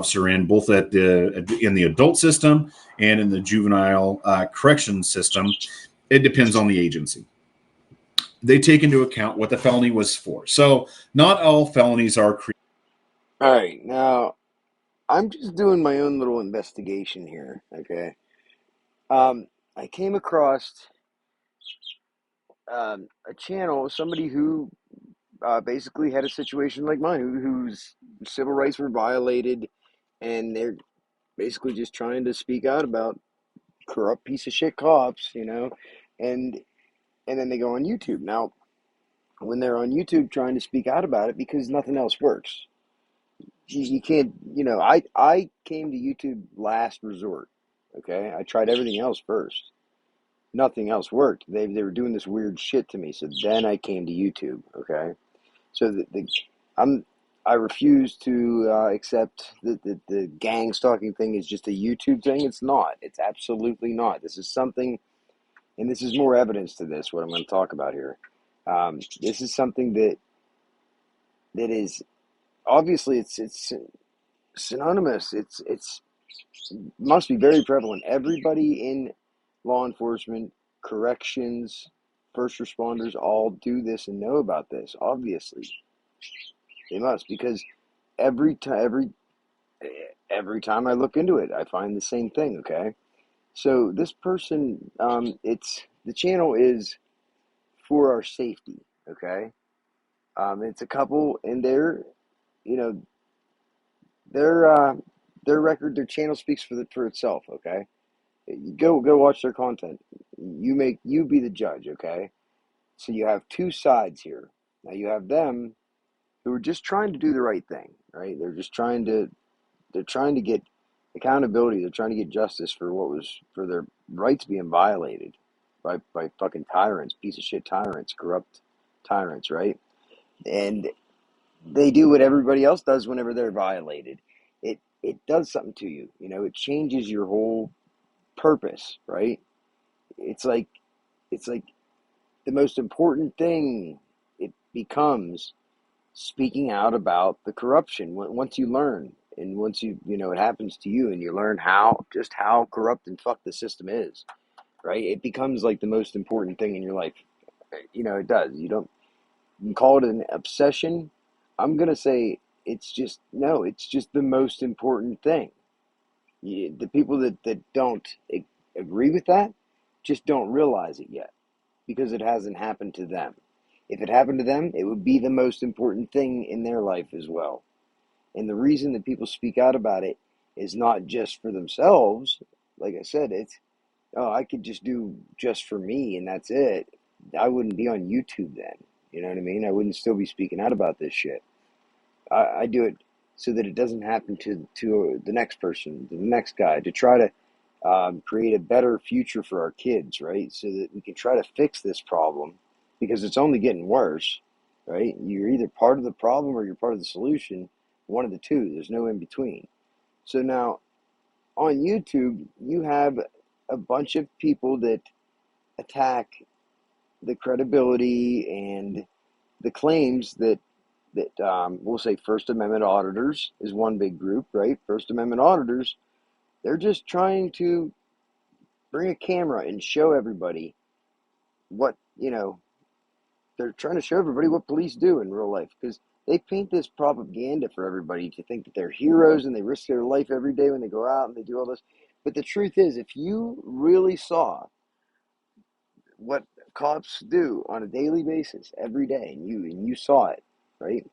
officer in, both in the adult system and in the juvenile correction system. It depends on the agency. They take into account what the felony was for. So not all felonies are created. All right, now I'm just doing my own little investigation here, okay? I came across a channel, somebody who basically had a situation like mine, whose civil rights were violated, and they're basically just trying to speak out about corrupt piece of shit cops, and then they go on YouTube. Now, when they're on YouTube trying to speak out about it, because nothing else works, you can't, I came to YouTube last resort, okay? I tried everything else first. Nothing else worked. They were doing this weird shit to me, so then I came to YouTube, okay? So I refuse to accept that the gang stalking thing is just a YouTube thing. It's not. It's absolutely not. This is something, and this is more evidence to this, what I'm going to talk about here. This is something that is, obviously, it's synonymous. It's must be very prevalent. Everybody in law enforcement, corrections, first responders all do this and know about this. Obviously, they must, because every time I look into it, I find the same thing. Okay, so this person, it's the channel is for our safety. Okay, it's a couple, and you know, their record, their channel speaks for itself. Okay, go watch their content. You be the judge. Okay, so you have two sides here. Now you have them who are just trying to do the right thing, right? They're trying to get accountability. They're trying to get justice for their rights being violated by fucking tyrants, piece of shit tyrants, corrupt tyrants, right? And they do what everybody else does whenever they're violated. It does something to you, it changes your whole purpose, right? It's like the most important thing it becomes speaking out about the corruption. Once you learn, and once it happens to you, and you learn how corrupt and fucked the system is, right? It becomes like the most important thing in your life. It does. You can call it an obsession. I'm gonna say it's just the most important thing. The people that don't agree with that just don't realize it yet, because it hasn't happened to them. If it happened to them, it would be the most important thing in their life as well. And the reason that people speak out about it is not just for themselves. Like I said, it's, oh, I could just do just for me and that's it. I wouldn't be on YouTube then. You know what I mean? I wouldn't still be speaking out about this shit. I do it so that it doesn't happen to the next person, the next guy, to try to create a better future for our kids, right? So that we can try to fix this problem, because it's only getting worse, right? You're either part of the problem or you're part of the solution, one of the two. There's no in between. So now on YouTube, you have a bunch of people that attack the credibility and the claims that we'll say First Amendment auditors is one big group, right? First Amendment auditors, they're just trying to bring a camera and show everybody what, they're trying to show everybody what police do in real life, because they paint this propaganda for everybody to think that they're heroes and they risk their life every day when they go out and they do all this. But the truth is, if you really saw what cops do on a daily basis every day, and you saw it, right?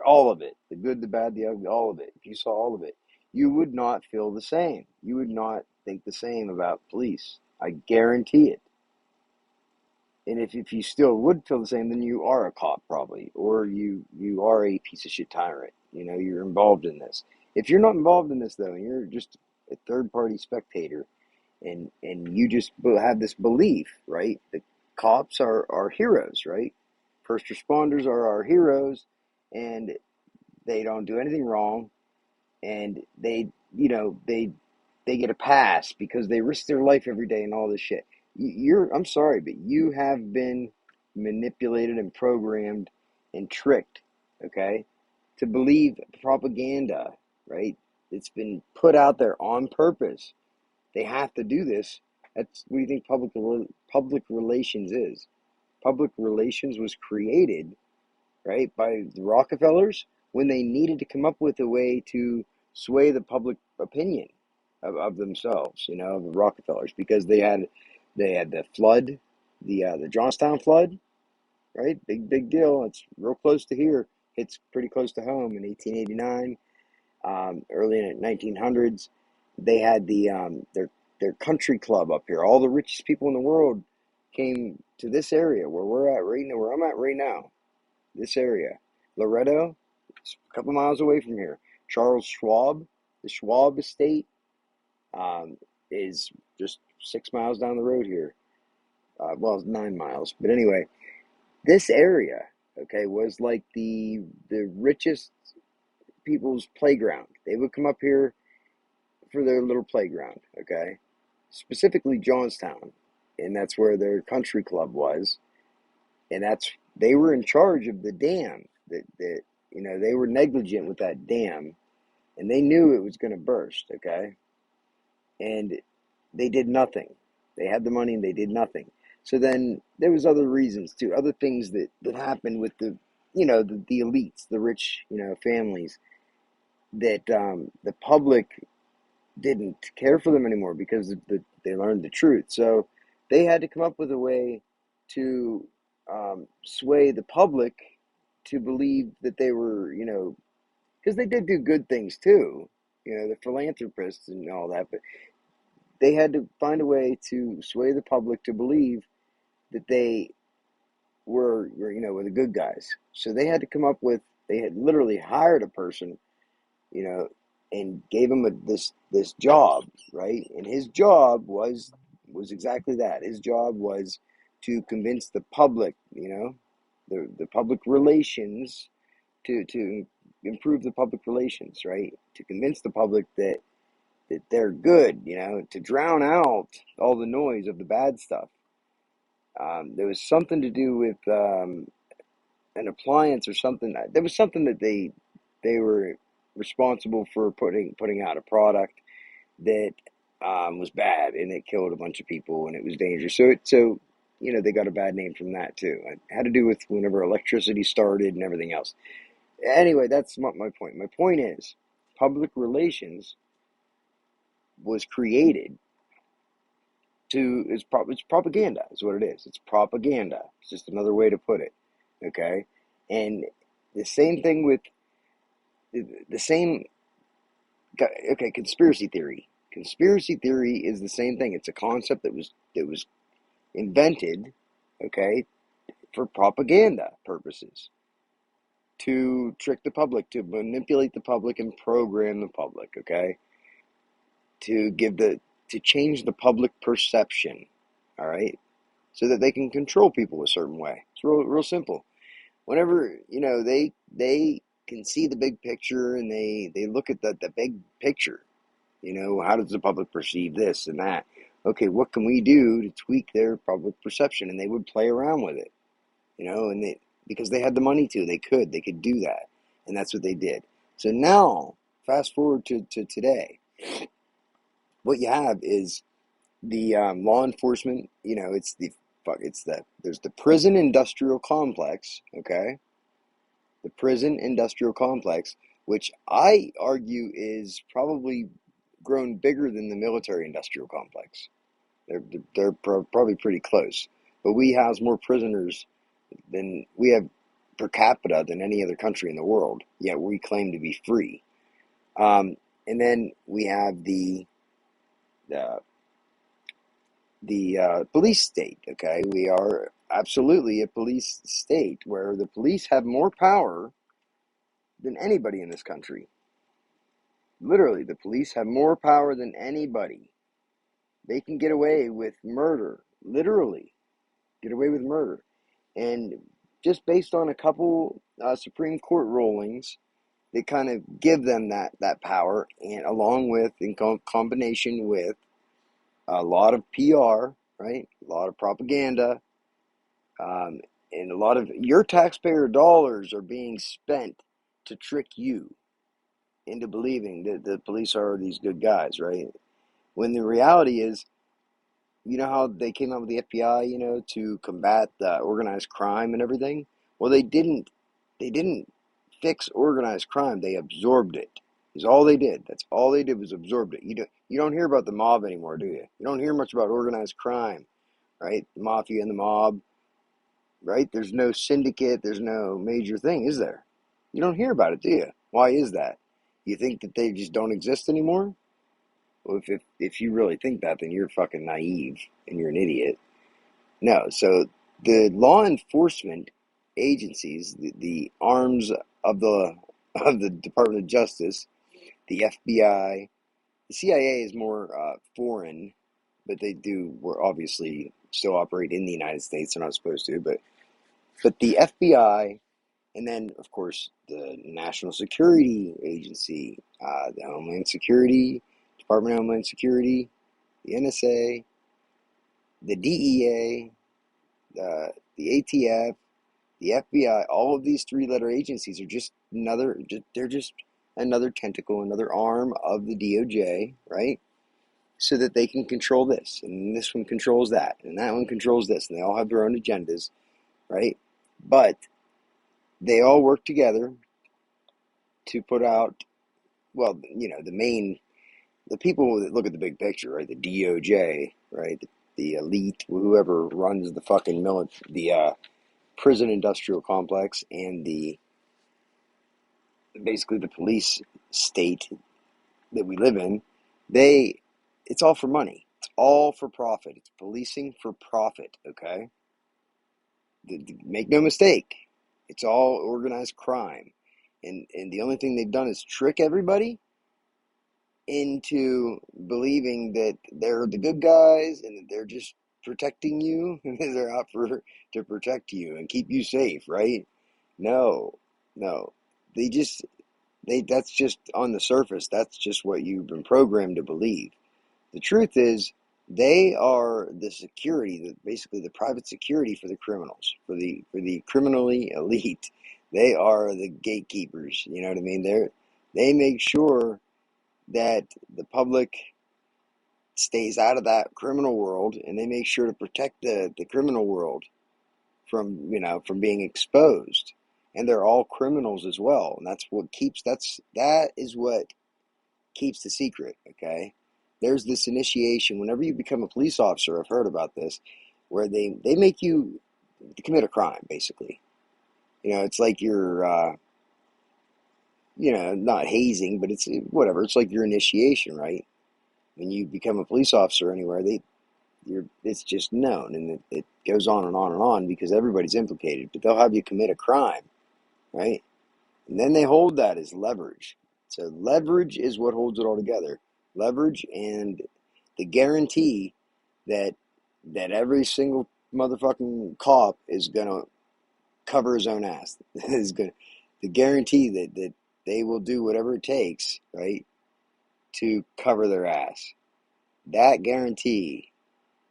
All of it, the good, the bad, the ugly, all of it. If you saw all of it, you would not feel the same. You would not think the same about police. I guarantee it. And if you still would feel the same, then you are a cop probably, or you are a piece of shit tyrant. You're involved in this. If you're not involved in this though, and you're just a third party spectator, and you just have this belief, right? The cops are heroes, right? First responders are our heroes, and they don't do anything wrong, and they get a pass because they risk their life every day and all this shit. I'm sorry, but you have been manipulated and programmed and tricked, okay, to believe propaganda, right? It's been put out there on purpose. They have to do this. That's what do you think public relations is? Public relations was created, right, by the Rockefellers when they needed to come up with a way to sway the public opinion of themselves, of the Rockefellers, because they had the flood, the Johnstown flood, right? Big deal. It's real close to here. It's pretty close to home in 1889, early in the 1900s. They had their country club up here. All the richest people in the world came to this area where we're at right now, where I'm at right now. This area, Loretto, it's a couple miles away from here. Charles Schwab, the Schwab estate, is just 6 miles down the road here. Well, it's 9 miles, but anyway, this area, okay, was like the richest people's playground. They would come up here for their little playground, okay, specifically Johnstown, and that's where their country club was, and they were in charge of the dam. That they were negligent with that dam, and they knew it was going to burst, okay, and they did nothing. They had the money and they did nothing. So then there was other reasons too, other things that happened with the elites, the rich, families, that the public didn't care for them anymore because they learned the truth. So they had to come up with a way to sway the public to believe that they were, because they did do good things too, the philanthropists and all that, but they had to find a way to sway the public to believe that they were the good guys. So they had to come up with, they had literally hired a person, you know, and gave him this job, right? And his job was exactly that. His job was to convince the public, the public relations, to improve the public relations, right? To convince the public that they're good, to drown out all the noise of the bad stuff. There was something to do with an appliance or something. There was something that they were responsible for putting out a product that was bad, and it killed a bunch of people and it was dangerous. So they got a bad name from that too. It had to do with whenever electricity started and everything else. Anyway, that's not my point. My point is, public relations was created it's propaganda is what it is. It's propaganda. It's just another way to put it. Okay, and the same thing with the same. Okay, conspiracy theory. Conspiracy theory is the same thing. It's a concept that was invented, okay, for propaganda purposes, to trick the public, to manipulate the public and program the public, okay, to change the public perception, all right, so that they can control people a certain way. It's real simple. Whenever they can see the big picture and they look at the big picture, how does the public perceive this and that? Okay, what can we do to tweak their public perception? And they would play around with it, and because they had the money to, they could do that, and that's what they did. So now, fast forward to today, what you have is the law enforcement. There's the prison industrial complex, okay, the prison industrial complex, which I argue is probably grown bigger than the military industrial complex. They're probably pretty close, but we house more prisoners than we have per capita than any other country in the world. Yet we claim to be free. And then we have the police state. Okay, we are absolutely a police state where the police have more power than anybody in this country. Literally, the police have more power than anybody. They can get away with murder, literally get away with murder. And just based on a couple Supreme Court rulings, they kind of give them that power, and along with, in combination with a lot of PR, right? A lot of propaganda, and a lot of your taxpayer dollars are being spent to trick you. into believing that the police are these good guys, right? When the reality is, you know how they came out with the FBI, to combat organized crime and everything? Well, they didn't fix organized crime. They absorbed it. Is all they did. That's all they did was absorbed it. You don't hear about the mob anymore, do you? You don't hear much about organized crime, right? The mafia and the mob, right? There's no syndicate. There's no major thing, is there? You don't hear about it, do you? Why is that? You think that they just don't exist anymore? Well, if you really think that, then you're fucking naive and you're an idiot. No, so the law enforcement agencies, the arms of the of the Department of Justice, the FBI, the CIA is more foreign, but they do obviously still operate in the United States. They're not supposed to, but the FBI, and then of course the National Security Agency, the Homeland Security, Department of Homeland Security, the NSA, the DEA, the ATF, the FBI, all of these three-letter agencies are they're just another tentacle, another arm of the DOJ, right? So that they can control this, and this one controls that, and that one controls this, and they all have their own agendas, right? But they all work together to put out, well, the people that look at the big picture, right? The DOJ, right? The elite, whoever runs the fucking prison industrial complex and basically the police state that we live in, it's all for money. It's all for profit. It's policing for profit, okay? Make no mistake. It's all organized crime. And the only thing they've done is trick everybody into believing that they're the good guys and that they're just protecting you and they're out to protect you and keep you safe, right? No, no. That's just on the surface. That's just what you've been programmed to believe. The truth is, they are the security, basically the private security for the criminals, for the criminally elite. They are the gatekeepers. You know what I mean? They make sure that the public stays out of that criminal world, and they make sure to protect the criminal world from being exposed. And they're all criminals as well, and that is what keeps the secret. Okay, there's this initiation whenever you become a police officer. I've heard about this, where they make you commit a crime. Basically, it's like you're not hazing, but it's whatever. It's like your initiation, right? When you become a police officer anywhere, it's just known, and it goes on and on and on because everybody's implicated. But they'll have you commit a crime, right? And then they hold that as leverage. So leverage is what holds it all together. Leverage and the guarantee that every single motherfucking cop is gonna cover his own ass. The guarantee that they will do whatever it takes, right, to cover their ass. That guarantee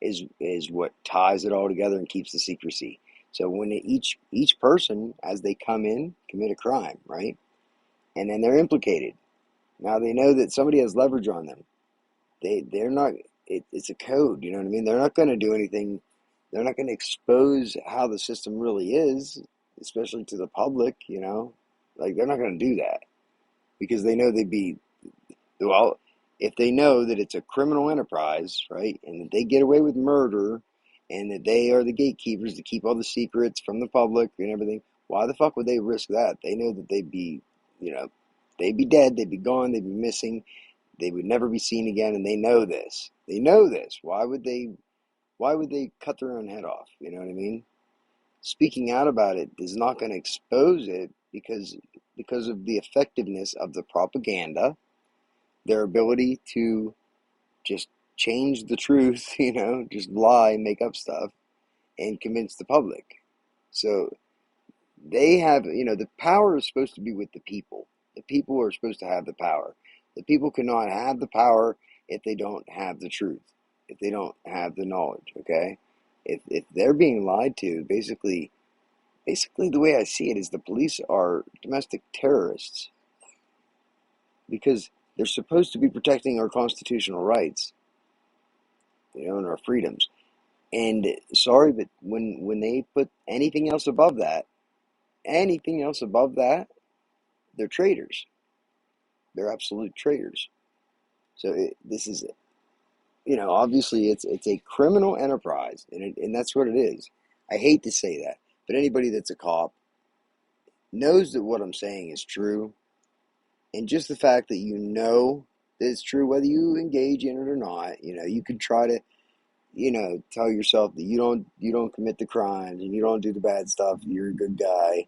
is what ties it all together and keeps the secrecy. So when each person, as they come in, commit a crime, right? And then they're implicated. Now they know that somebody has leverage on them. They're not. It's a code. You know what I mean? They're not going to do anything. They're not going to expose how the system really is, especially to the public. Like they're not going to do that because they know well, if they know that it's a criminal enterprise, right, and that they get away with murder, and that they are the gatekeepers to keep all the secrets from the public and everything, why the fuck would they risk that? They know that they'd be dead, they'd be gone, they'd be missing, they would never be seen again, and they know this. They know this. Why would they cut their own head off? You know what I mean? Speaking out about it is not going to expose it because of the effectiveness of the propaganda, their ability to just change the truth, just lie, make up stuff, and convince the public. So they have, the power is supposed to be with the people. The people are supposed to have the power. The people cannot have the power if they don't have the truth, if they don't have the knowledge, okay? If they're being lied to, basically the way I see it is the police are domestic terrorists. because they're supposed to be protecting our constitutional rights, and our freedoms. And sorry, but when they put anything else above that, they're traitors. They're absolute traitors. So this is, obviously it's a criminal enterprise, and that's what it is. I hate to say that, but anybody that's a cop knows that what I'm saying is true, and just the fact that that it's true, whether you engage in it or not, you could try to, tell yourself that you don't commit the crimes and you don't do the bad stuff. You're a good guy.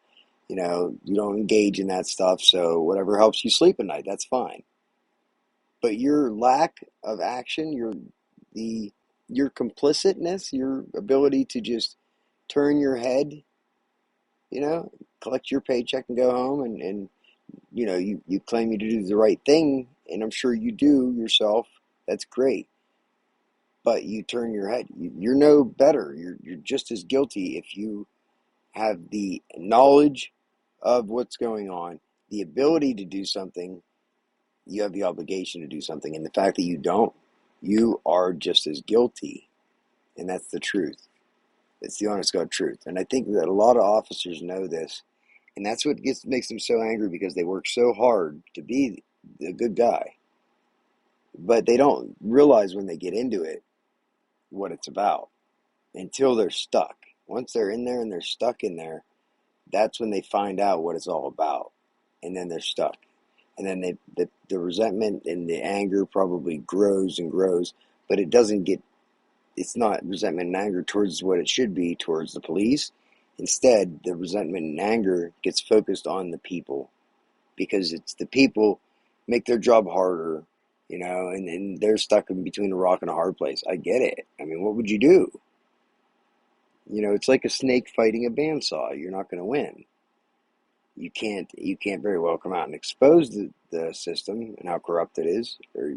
You don't engage in that stuff. So whatever helps you sleep at night, that's fine. But your lack of action, your complicitness, your ability to just turn your head, collect your paycheck and go home, and you claim you do the right thing, and I'm sure you do yourself. That's great. But you turn your head. You're no better. You're just as guilty if you have the knowledge of what's going on, the ability to do something. You have the obligation to do something, and the fact that you don't, you are just as guilty, and that's the truth. It's the honest God truth, and I think that a lot of officers know this, and that's what makes them so angry, because they work so hard to be the good guy, but they don't realize when they get into it what it's about until they're stuck. Once they're in there and they're stuck in there, that's when they find out what it's all about, and then they're stuck. And then the resentment and the anger probably grows and grows, but it's not resentment and anger towards what it should be towards the police. Instead, the resentment and anger gets focused on the people, because it's the people make their job harder, and they're stuck in between a rock and a hard place. I get it. I mean, what would you do? It's like a snake fighting a bandsaw. You're not going to win. You can't very well come out and expose the system and how corrupt it is, or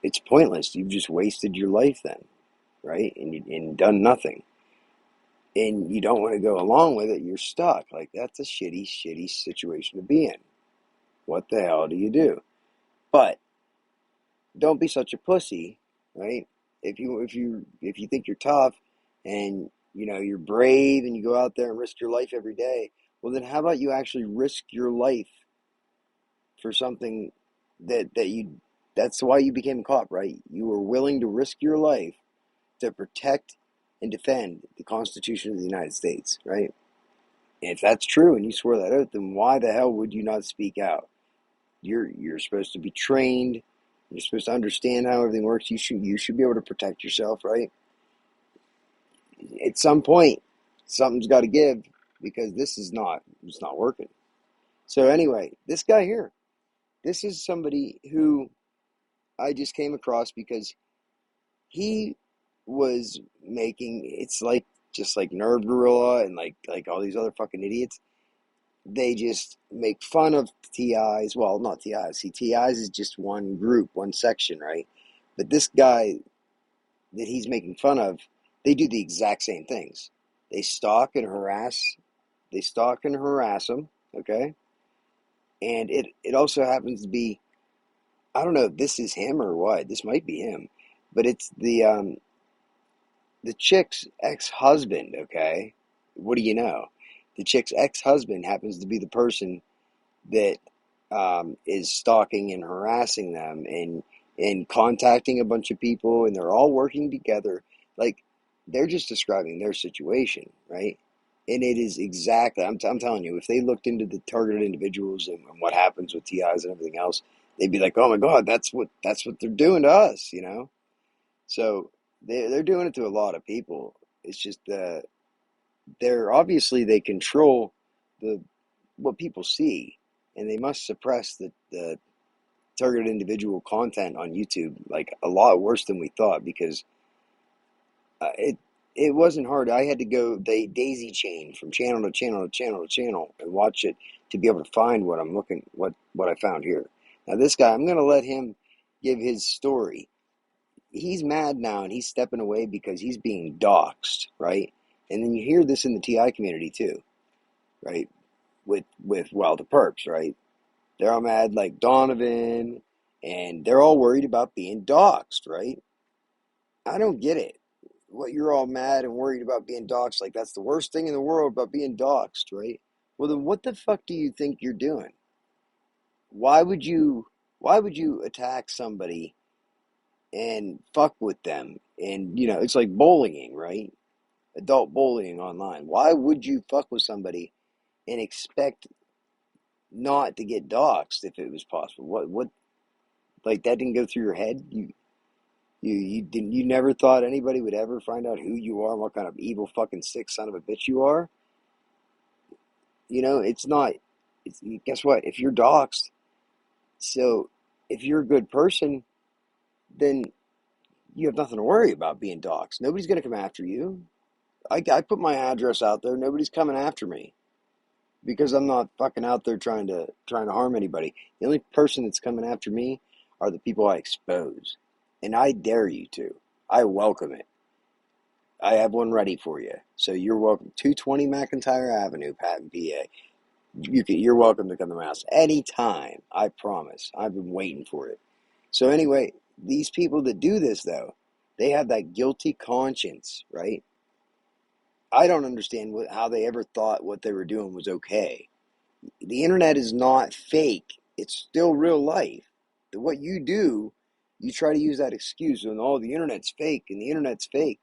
it's pointless. You've just wasted your life then, right? And done nothing. And you don't want to go along with it. You're stuck. Like, that's a shitty situation to be in. What the hell do you do? But don't be such a pussy, right? If you think you're tough, and you're brave, and you go out there and risk your life every day, well, then how about you actually risk your life for something that's why you became a cop, right? You were willing to risk your life to protect and defend the Constitution of the United States, right? And if that's true and you swore that oath, then why the hell would you not speak out? You're supposed to be trained. You're supposed to understand how everything works. You should be able to protect yourself, right? At some point, something's got to give, because it's not working. So anyway, this guy here, this is somebody who I just came across because he was making, it's like, just like Nerve Gorilla and like all these other fucking idiots. They just make fun of TIs. Well, not TIs. See, TIs is just one group, one section, right? But this guy that he's making fun of, they do the exact same things. They stalk and harass. They stalk and harass them, okay? And it also happens to be, I don't know if this is him or what. This might be him, but it's the chick's ex-husband, okay? What do you know? The chick's ex-husband happens to be the person that is stalking and harassing them, and contacting a bunch of people, and they're all working together. Like, they're just describing their situation, right? And it is exactly, I'm telling you, if they looked into the targeted individuals and what happens with TIs and everything else, they'd be like, oh my God, that's what they're doing to us, So they're doing it to a lot of people. It's just they're obviously, they control what people see, and they must suppress the targeted individual content on YouTube like a lot worse than we thought, because it wasn't hard. I had to go daisy chain from channel to channel to channel to channel and watch it to be able to find what I found here. Now this guy, I'm gonna let him give his story. He's mad now, and he's stepping away because he's being doxxed, right? And then you hear this in the TI community too, right? With the perps, right? They're all mad like Donovan, and they're all worried about being doxxed, right? I don't get it. What you're all mad and worried about being doxxed, like that's the worst thing in the world about being doxxed, right? Well, then what the fuck do you think you're doing? Why would you why would you attack somebody and fuck with them? And it's like bullying, right? Adult bullying online. Why would you fuck with somebody and expect not to get doxxed if it was possible? What like that didn't go through your head? You never thought anybody would ever find out who you are and what kind of evil fucking sick son of a bitch you are? It's not guess what? If you're doxxed, so if you're a good person, then you have nothing to worry about being doxxed. Nobody's gonna come after you. I put my address out there, nobody's coming after me because I'm not fucking out there trying to harm anybody. The only person that's coming after me are the people I expose. And I dare you to. I welcome it. I have one ready for you. So you're welcome. 220 McIntyre Avenue, Patton, PA. You're welcome to come to my house anytime. I promise. I've been waiting for it. So anyway, these people that do this, though, they have that guilty conscience, right? I don't understand how they ever thought what they were doing was okay. The internet is not fake. It's still real life. What you do, you try to use that excuse and, oh, the internet's fake and the internet's fake.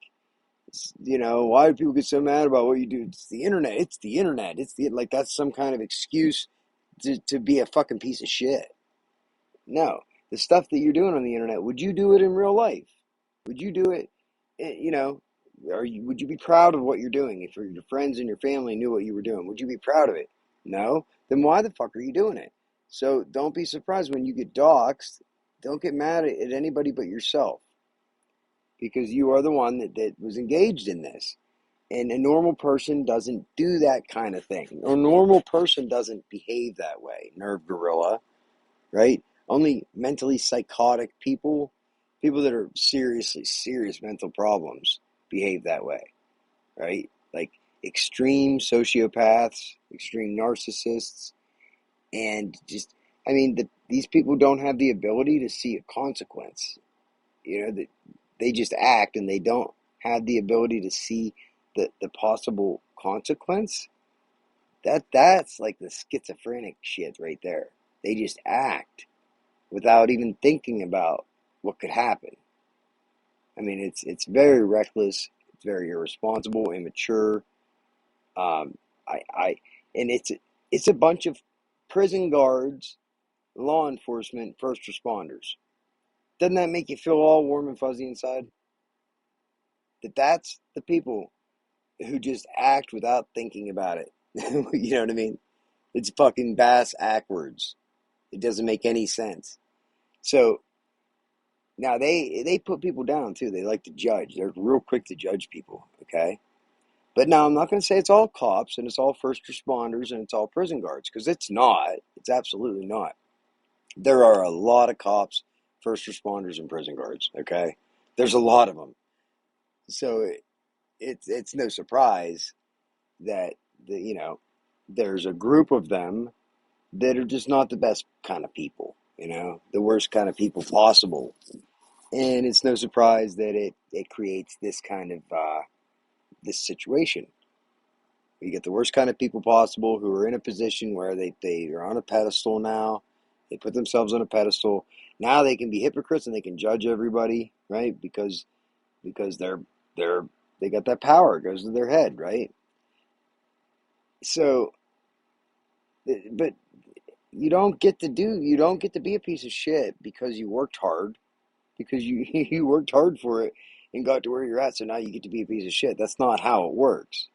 Why do people get so mad about what you do? It's the internet. It's the internet. Like that's some kind of excuse to be a fucking piece of shit. No, the stuff that you're doing on the internet, would you do it in real life? Would you do it? You know, would you be proud of what you're doing if your friends and your family knew what you were doing? Would you be proud of it? No. Then why the fuck are you doing it? So don't be surprised when you get doxxed. Don't get mad at anybody but yourself because you are the one that was engaged in this. And a normal person doesn't do that kind of thing. A normal person doesn't behave that way, nerve gorilla, right? Only mentally psychotic people that are serious mental problems behave that way, right? Like extreme sociopaths, extreme narcissists, and just, these people don't have the ability to see a consequence. That they just act and they don't have the ability to see the possible consequence. That's like the schizophrenic shit right there. They just act without even thinking about what could happen. It's very reckless. It's very irresponsible, immature. Um, I and it's a bunch of prison guards, law enforcement, first responders. Doesn't that make you feel all warm and fuzzy inside? That's the people who just act without thinking about it. You know what I mean? It's fucking bass backwards. It doesn't make any sense. So now they put people down too. They like to judge. They're real quick to judge people. Okay. But now I'm not going to say it's all cops and it's all first responders and it's all prison guards because it's not. It's absolutely not. There are a lot of cops, first responders, and prison guards. Okay. There's a lot of them. So it's no surprise that there's a group of them that are just not the best kind of people, the worst kind of people possible. And it's no surprise that it creates this kind of this situation. You get the worst kind of people possible who are in a position where they are on a pedestal now. They put themselves on a pedestal. Now they can be hypocrites and they can judge everybody, right? Because they got that power. It goes to their head, right? So, but you don't get to be a piece of shit because you worked hard, because you worked hard for it and got to where you're at. So now you get to be a piece of shit. That's not how it works.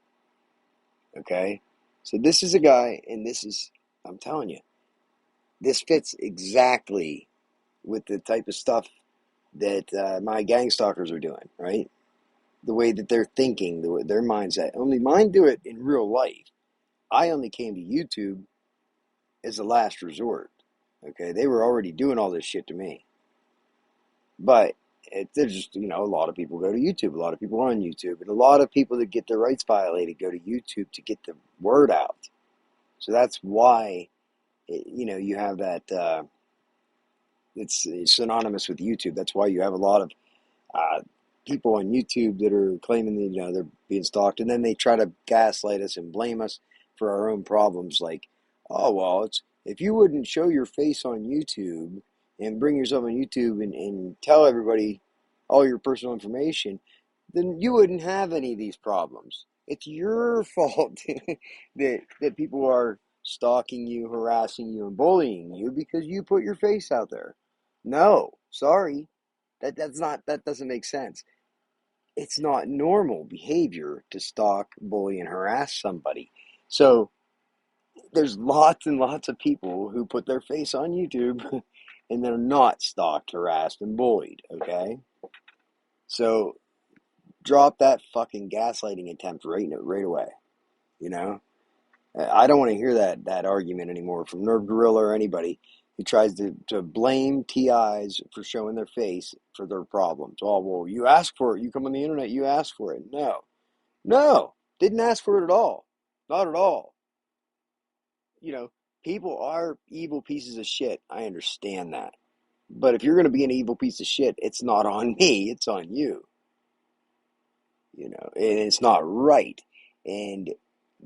Okay. So this is a guy, and I'm telling you, this fits exactly with the type of stuff that my Gangstalkers are doing, right? The way that they're thinking, their mindset. Only mine do it in real life. I only came to YouTube as a last resort. Okay, they were already doing all this shit to me. But there's just, a lot of people go to YouTube. A lot of people are on YouTube. And a lot of people that get their rights violated go to YouTube to get the word out. So that's why you have that. It's synonymous with YouTube. That's why you have a lot of uh, people on YouTube that are claiming that they're being stalked, and then they try to gaslight us and blame us for our own problems. Like, oh well, it's if you wouldn't show your face on YouTube and bring yourself on YouTube and tell everybody all your personal information, then you wouldn't have any of these problems. It's your fault that people are stalking you, harassing you, and bullying you because you put your face out there. No, sorry. That doesn't make sense. It's not normal behavior to stalk, bully, and harass somebody. So there's lots and lots of people who put their face on YouTube and they're not stalked, harassed, and bullied. Okay, so drop that fucking gaslighting attempt right away. You know, I don't want to hear that argument anymore from Nerve Gorilla or anybody who tries to blame TIs for showing their face for their problems. Oh, well, you ask for it. You come on the internet, you ask for it. No, no, didn't ask for it at all. Not at all. People are evil pieces of shit. I understand that. But if you're going to be an evil piece of shit, it's not on me, it's on you. And it's not right. And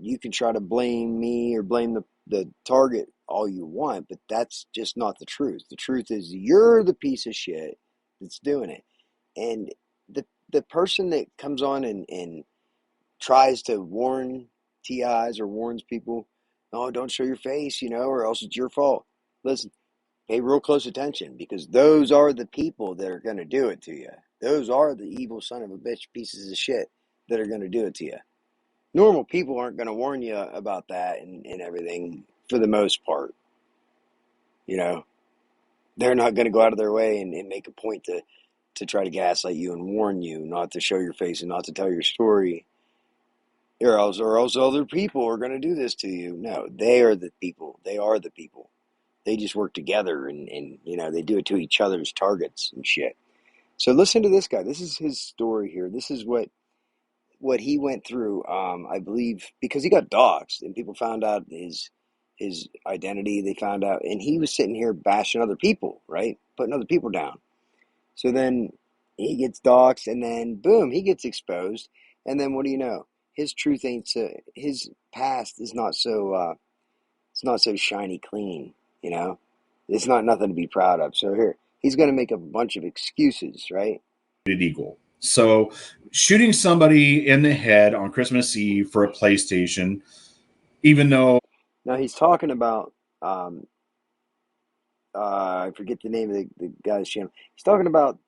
you can try to blame me or blame the target all you want, but that's just not the truth. The truth is you're the piece of shit that's doing it. And the person that comes on and tries to warn TIs or warns people, no, don't show your face, or else it's your fault. Listen, pay real close attention because those are the people that are going to do it to you. Those are the evil son of a bitch pieces of shit that are going to do it to you. Normal people aren't going to warn you about that and everything for the most part. They're not going to go out of their way and make a point to try to gaslight you and warn you not to show your face and not to tell your story. Or else other people are going to do this to you. No, they are the people. They are the people. They just work together and they do it to each other's targets and shit. So listen to this guy. This is his story here. This is what he went through. I believe because he got doxxed and people found out his identity. They found out, and he was sitting here bashing other people, right, putting other people down. So then he gets doxxed, and then boom, he gets exposed. And then what do you know? His truth ain't so. His past is not so. It's not so shiny clean. You know, it's not nothing to be proud of. So here, he's going to make a bunch of excuses, right? Equal. So shooting somebody in the head on Christmas Eve for a PlayStation, even though Now he's talking about I forget the name of the guy's channel. He's talking about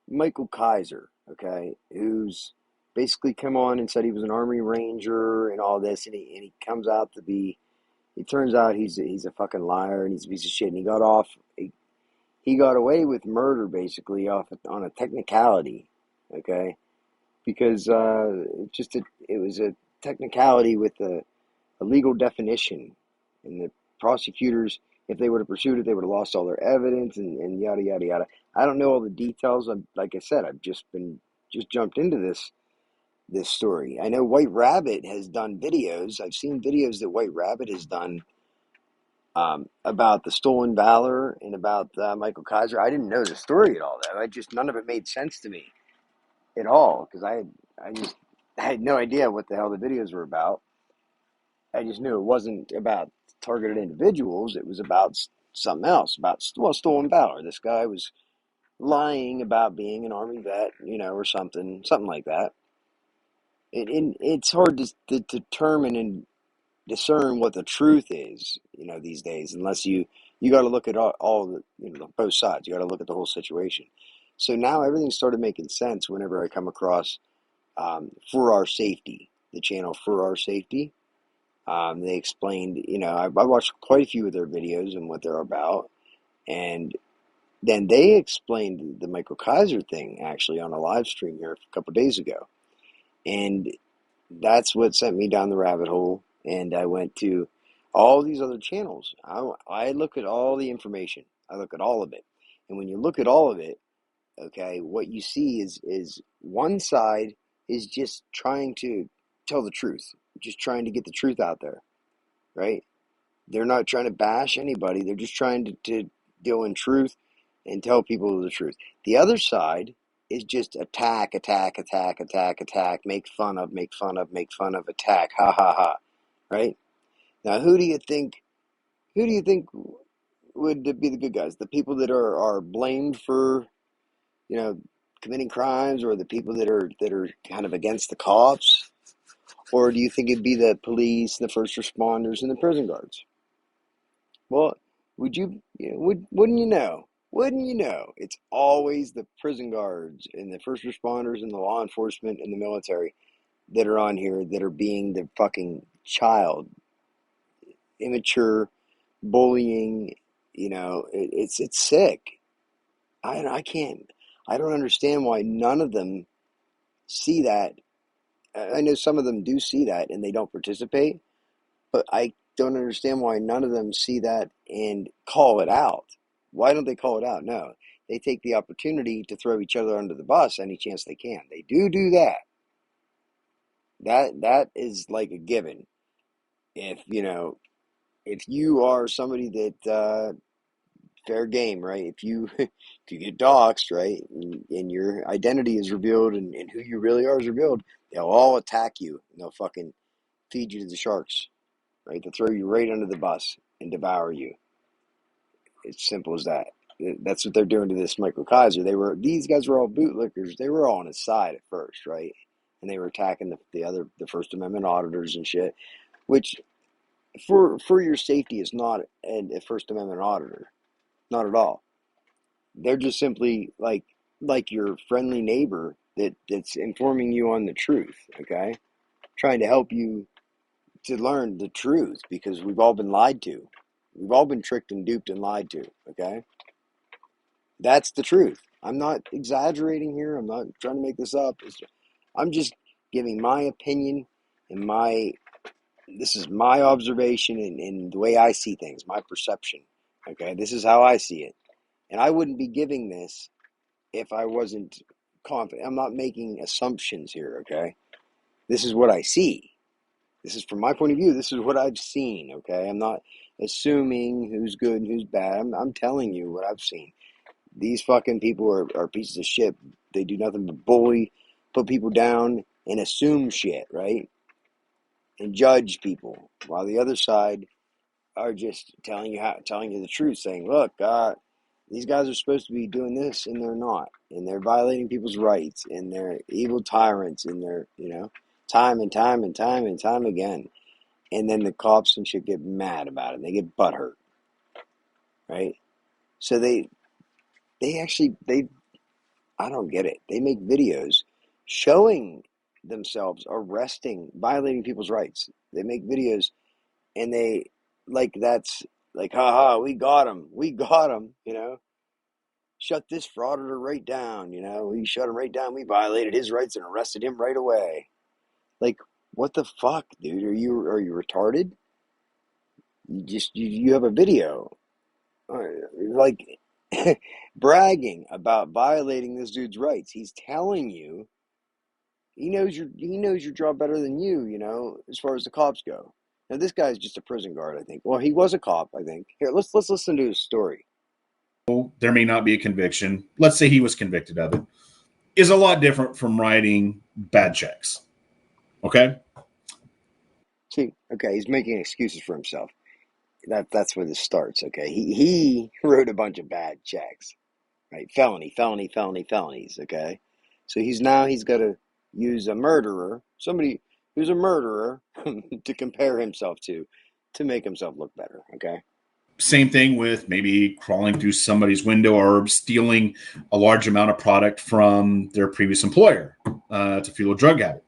Michael Kaiser, okay, who's basically come on and said he was an Army Ranger and all this, and he comes out to be. It turns out he's a fucking liar and he's a piece of shit. And he got away with murder basically off on a technicality, okay, because it was a technicality with a legal definition, and the prosecutors, if they would have pursued it, they would have lost all their evidence and yada yada yada. I don't know all the details. Like I said, I've just jumped into this story. I know White Rabbit has done videos. I've seen videos that White Rabbit has done about the stolen valor and about Michael Kaiser. I didn't know the story at all, though. None of it made sense to me at all because I had no idea what the hell the videos were about. I just knew it wasn't about targeted individuals. It was about something else, about stolen valor. This guy was lying about being an Army vet, or something like that. It's hard to determine and discern what the truth is, these days, unless you got to look at all the, both sides. You got to look at the whole situation. So now everything started making sense whenever I come across For Our Safety, the channel For Our Safety. They explained, I watched quite a few of their videos and what they're about. And then they explained the Michael Kaiser thing actually on a live stream here a couple of days ago. And that's what sent me down the rabbit hole. And I went to all these other channels. I look at all the information. I look at all of it. And when you look at all of it, okay, what you see is one side is just trying to tell the truth, just trying to get the truth out there, right? They're not trying to bash anybody. They're just trying to deal in truth and tell people the truth. The other side is just attack, attack, attack, attack, attack, make fun of, make fun of, make fun of, attack, ha ha ha. Right? Now, who do you think? Who do you think would be the good guys? The people that are blamed for, you know, committing crimes, or the people that are kind of against the cops, or do you think it'd be the police, the first responders, and the prison guards? Well, wouldn't you know? Wouldn't you know? It's always the prison guards and the first responders and the law enforcement and the military that are on here that are being the fucking child, immature, bullying. It's sick. I can't. I don't understand why none of them see that. I know some of them do see that and they don't participate, but I don't understand why none of them see that and call it out. Why don't they call it out? No, they take the opportunity to throw each other under the bus any chance they can. They do that. That is like a given. If you are somebody that fair game, right? If you if you get doxxed, right, and your identity is revealed and who you really are is revealed, they'll all attack you and they'll fucking feed you to the sharks, right? They'll throw you right under the bus and devour you. It's simple as that. That's what they're doing to this Michael Kaiser. These guys were all bootlickers. They were all on his side at first, right? And they were attacking the First Amendment auditors and shit, which for your safety is not a First Amendment auditor, not at all. They're just simply like your friendly neighbor that's informing you on the truth, okay? Trying to help you to learn the truth, because we've all been lied to. We've all been tricked and duped and lied to, okay? That's the truth. I'm not exaggerating here. I'm not trying to make this up. I'm just giving my opinion and this is my observation and the way I see things, my perception, okay? This is how I see it. And I wouldn't be giving this if I wasn't confident. I'm not making assumptions here, okay? This is what I see. This is from my point of view. This is what I've seen, okay? I'm not assuming who's good and who's bad. I'm telling you what I've seen. These fucking people are pieces of shit. They do nothing but bully, put people down, and assume shit, right? And judge people, while the other side are just telling you the truth, saying, "Look, these guys are supposed to be doing this, and they're not, and they're violating people's rights, and they're evil tyrants, and they're time and time and time and time again." And then the cops and shit get mad about it. And they get butthurt, right? So they I don't get it. They make videos showing themselves arresting, violating people's rights. They make videos and that's like, haha, we got him. We got him, Shut this frauditor right down, We shut him right down. We violated his rights and arrested him right away. Like, what the fuck, dude? Are you retarded? You have a video. Like bragging about violating this dude's rights. He's telling you he knows your job better than you, as far as the cops go. Now this guy's just a prison guard, I think. Well, he was a cop, I think. Here, let's listen to his story. There may not be a conviction. Let's say he was convicted of it. Is a lot different from writing bad checks. Okay? See, okay, he's making excuses for himself. That's where this starts, okay? He wrote a bunch of bad checks. Right? Felonies, okay? So he's got to use a murderer, somebody who's a murderer, to compare himself to make himself look better, okay? Same thing with maybe crawling through somebody's window or stealing a large amount of product from their previous employer to fuel a drug habit.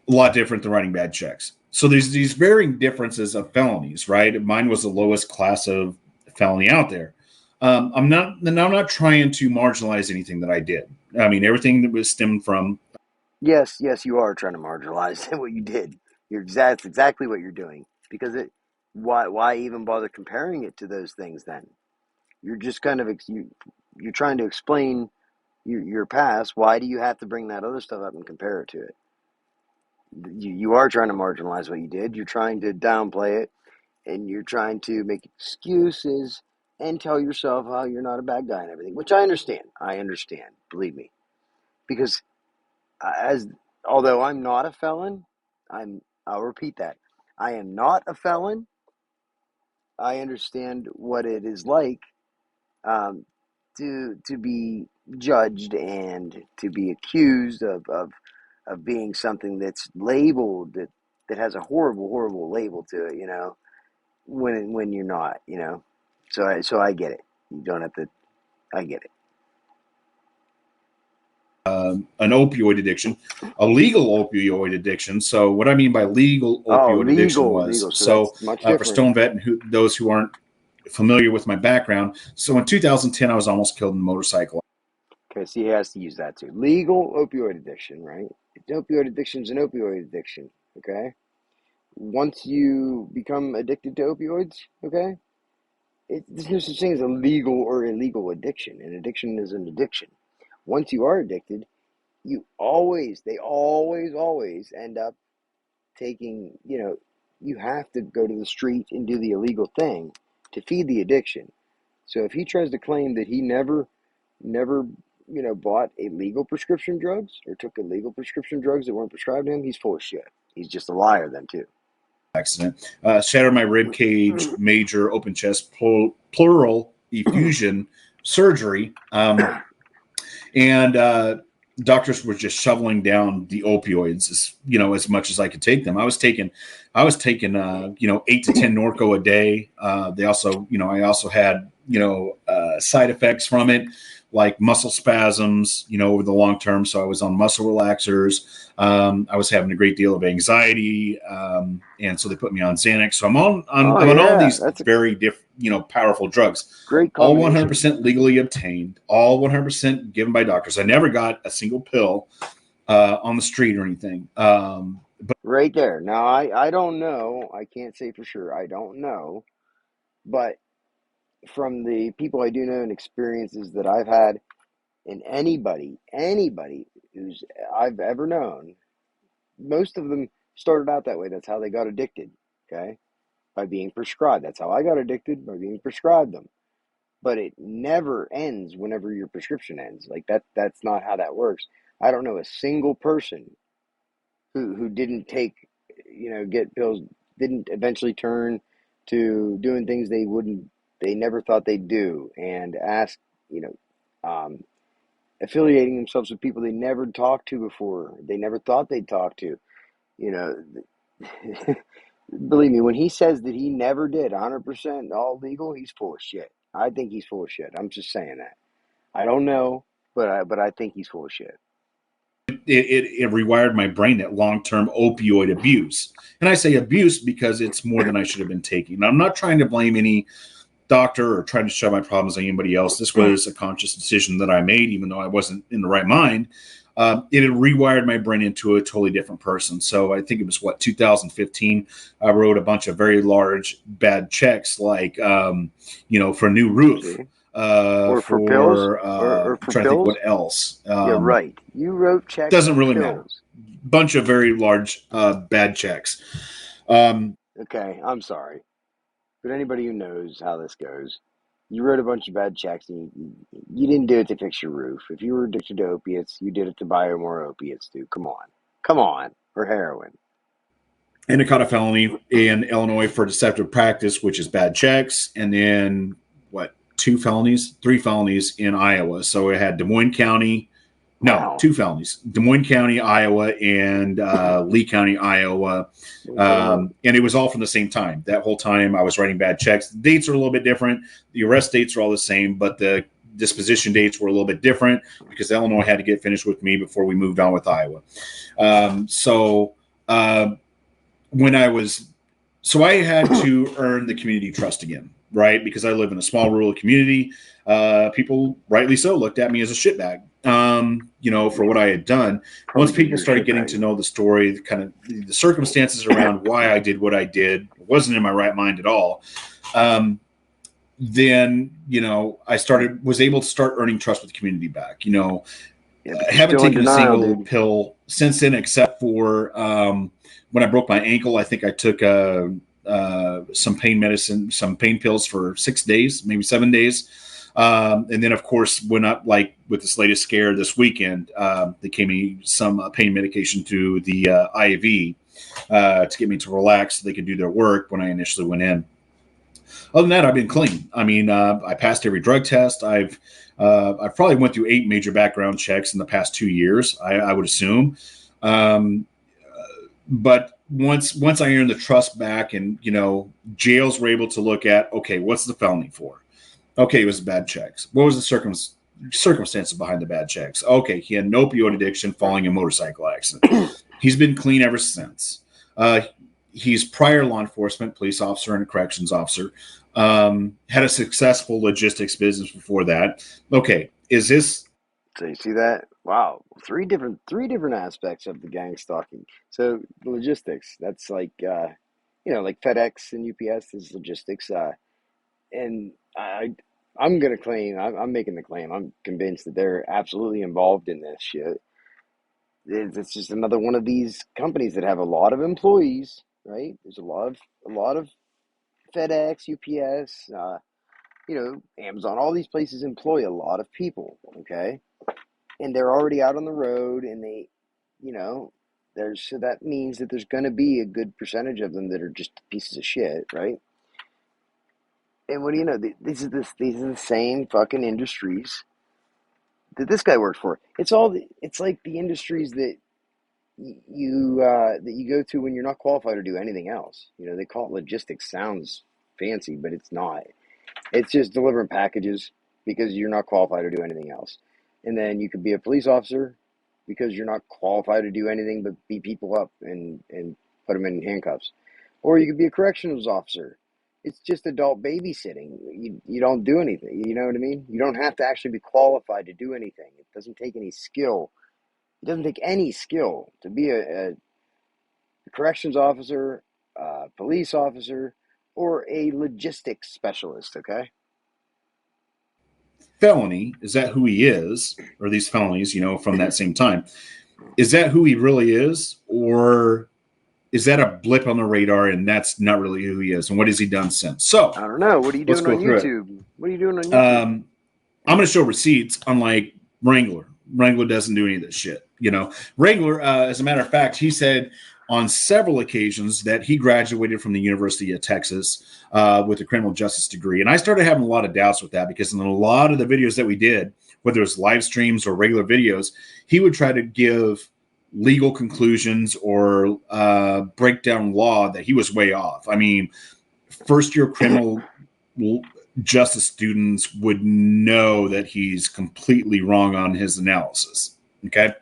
A lot different than writing bad checks. So there's these varying differences of felonies, right? Mine was the lowest class of felony out there. I'm not trying to marginalize anything that I did. I mean, everything that was stemmed from. Yes, you are trying to marginalize what you did. That's exactly what you're doing. Because why even bother comparing it to those things then? You're just kind of you're trying to explain your past. Why do you have to bring that other stuff up and compare it to it? You are trying to marginalize what you did. You're trying to downplay it. and you're trying to make excuses and tell yourself how you're not a bad guy and everything, which I understand. I understand, believe me, because as although I'm not a felon, I'll repeat that. I am not a felon. I understand what it is like um, to be judged and to be accused of being something that's labeled that has a horrible label to it, when you're not, so I get it. You don't have to. I get it. An opioid addiction, a legal opioid addiction. So what I mean by legal opioid addiction was, legal. So that's much for different. Stone Vet and those who aren't familiar with my background. So in 2010, I was almost killed in a motorcycle. Okay, so he has to use that too. Legal opioid addiction, right? Opioid addiction is an opioid addiction. Okay. Once you become addicted to opioids, okay, there's no such thing as a legal or illegal addiction. An addiction is an addiction. Once you are addicted, they always end up taking, you have to go to the street and do the illegal thing to feed the addiction. So if he tries to claim that he never, bought illegal prescription drugs or took illegal prescription drugs that weren't prescribed to him, he's full of shit. He's just a liar then too. Accident. Shattered my rib cage, major open chest pleural effusion surgery. And doctors were just shoveling down the opioids as much as I could take them. I was taking 8 to 10 Norco a day. I also had side effects from it, like muscle spasms, over the long term. So I was on muscle relaxers. I was having a great deal of anxiety. And so they put me on Xanax. So I'm on all these very different, powerful drugs. Great all 100% legally obtained, all 100% given by doctors. I never got a single pill on the street or anything. But right there. Now, I don't know. I can't say for sure. I don't know. But from the people I do know and experiences that I've had, and anybody who's I've ever known, most of them started out that way. That's how they got addicted, okay? By being prescribed. That's how I got addicted, by being prescribed them. But it never ends whenever your prescription ends. Like that's not how that works. I don't know a single person who didn't get pills, didn't eventually turn to doing things they never thought they'd do, and affiliating themselves with people they never talked to before, they never thought they'd talk to. You know, believe me, when he says that he never did 100% all legal, he's full of shit. I think he's full of shit. I'm just saying that. I don't know, but I think he's full of shit. it rewired my brain that long-term opioid abuse. And I say abuse because it's more than I should have been taking. Now, I'm not trying to blame any doctor or trying to shove my problems on anybody else. This was a conscious decision that I made, even though I wasn't in the right mind. It had rewired my brain into a totally different person. So I think it was 2015. I wrote a bunch of very large bad checks, like for a new roof, or for pills, or for trying pills. To think what else. Yeah, right. You wrote checks. Doesn't really matter. Bunch of very large bad checks. Okay, I'm sorry, but anybody who knows how this goes, you wrote a bunch of bad checks, and you didn't do it to fix your roof. If you were addicted to opiates, you did it to buy more opiates, dude. Come on, or heroin. And I caught a felony in Illinois for deceptive practice, which is bad checks, and then 3 felonies in Iowa. So it had Des Moines County. No, wow. 2 felonies. Des Moines County, Iowa, and Lee County, Iowa. And it was all from the same time. That whole time I was writing bad checks. The dates are a little bit different. The arrest dates are all the same, but the disposition dates were a little bit different because Illinois had to get finished with me before we moved on with Iowa. I had to earn the community trust again, right? Because I live in a small rural community. People, rightly so, looked at me as a shitbag, for what I had done. Once people started getting to know the story, kind of the circumstances around why I did what I did, wasn't in my right mind at all. Then, I was able to start earning trust with the community back. I haven't taken a single pill since then, except for when I broke my ankle. I think I took some pain medicine, some pain pills for 6 days, maybe 7 days. And then, of course, when I, like with this latest scare this weekend, they gave me some pain medication through the IV to get me to relax so they could do their work when I initially went in. Other than that, I've been clean. I mean, I passed every drug test. I've probably went through 8 major background checks in the past 2 years, I would assume. But once I earned the trust back and, jails were able to look at, okay, what's the felony for? Okay, it was bad checks. What was the circumstances behind the bad checks? Okay, he had an opioid addiction following a motorcycle accident. He's been clean ever since. He's prior law enforcement, police officer, and a corrections officer. Had a successful logistics business before that. Okay, is this? So you see that? Wow, three different aspects of the gang stalking. So the logistics, that's like like FedEx and UPS is logistics. And I'm gonna claim, I'm making the claim. I'm convinced that they're absolutely involved in this shit. It's just another one of these companies that have a lot of employees, right? There's a lot of FedEx, UPS, Amazon. All these places employ a lot of people, okay? And they're already out on the road, and they, so that means that there's going to be a good percentage of them that are just pieces of shit, right? And what do you know? These are the same fucking industries that this guy worked for. It's like the industries that you go to when you're not qualified to do anything else. They call it logistics. Sounds fancy, but it's not. It's just delivering packages because you're not qualified to do anything else. And then you could be a police officer because you're not qualified to do anything but beat people up and put them in handcuffs. Or you could be a corrections officer. It's just adult babysitting. You don't do anything. You know what I mean? You don't have to actually be qualified to do anything. It doesn't take any skill. It doesn't take any skill to be a corrections officer, police officer, or a logistics specialist, okay? Felony, is that who he is, or these felonies, from that same time? Is that who he really is, or is that a blip on the radar and that's not really who he is? And what has he done since? So I don't know. What are you doing on YouTube? What are you doing on YouTube? I'm going to show receipts, unlike Wrangler. Wrangler doesn't do any of this shit. Wrangler, as a matter of fact, he said on several occasions that he graduated from the University of Texas with a criminal justice degree. And I started having a lot of doubts with that because in a lot of the videos that we did, whether it was live streams or regular videos, he would try to give legal conclusions or break down law that he was way off. I mean, first-year criminal justice students would know that he's completely wrong on his analysis. Okay?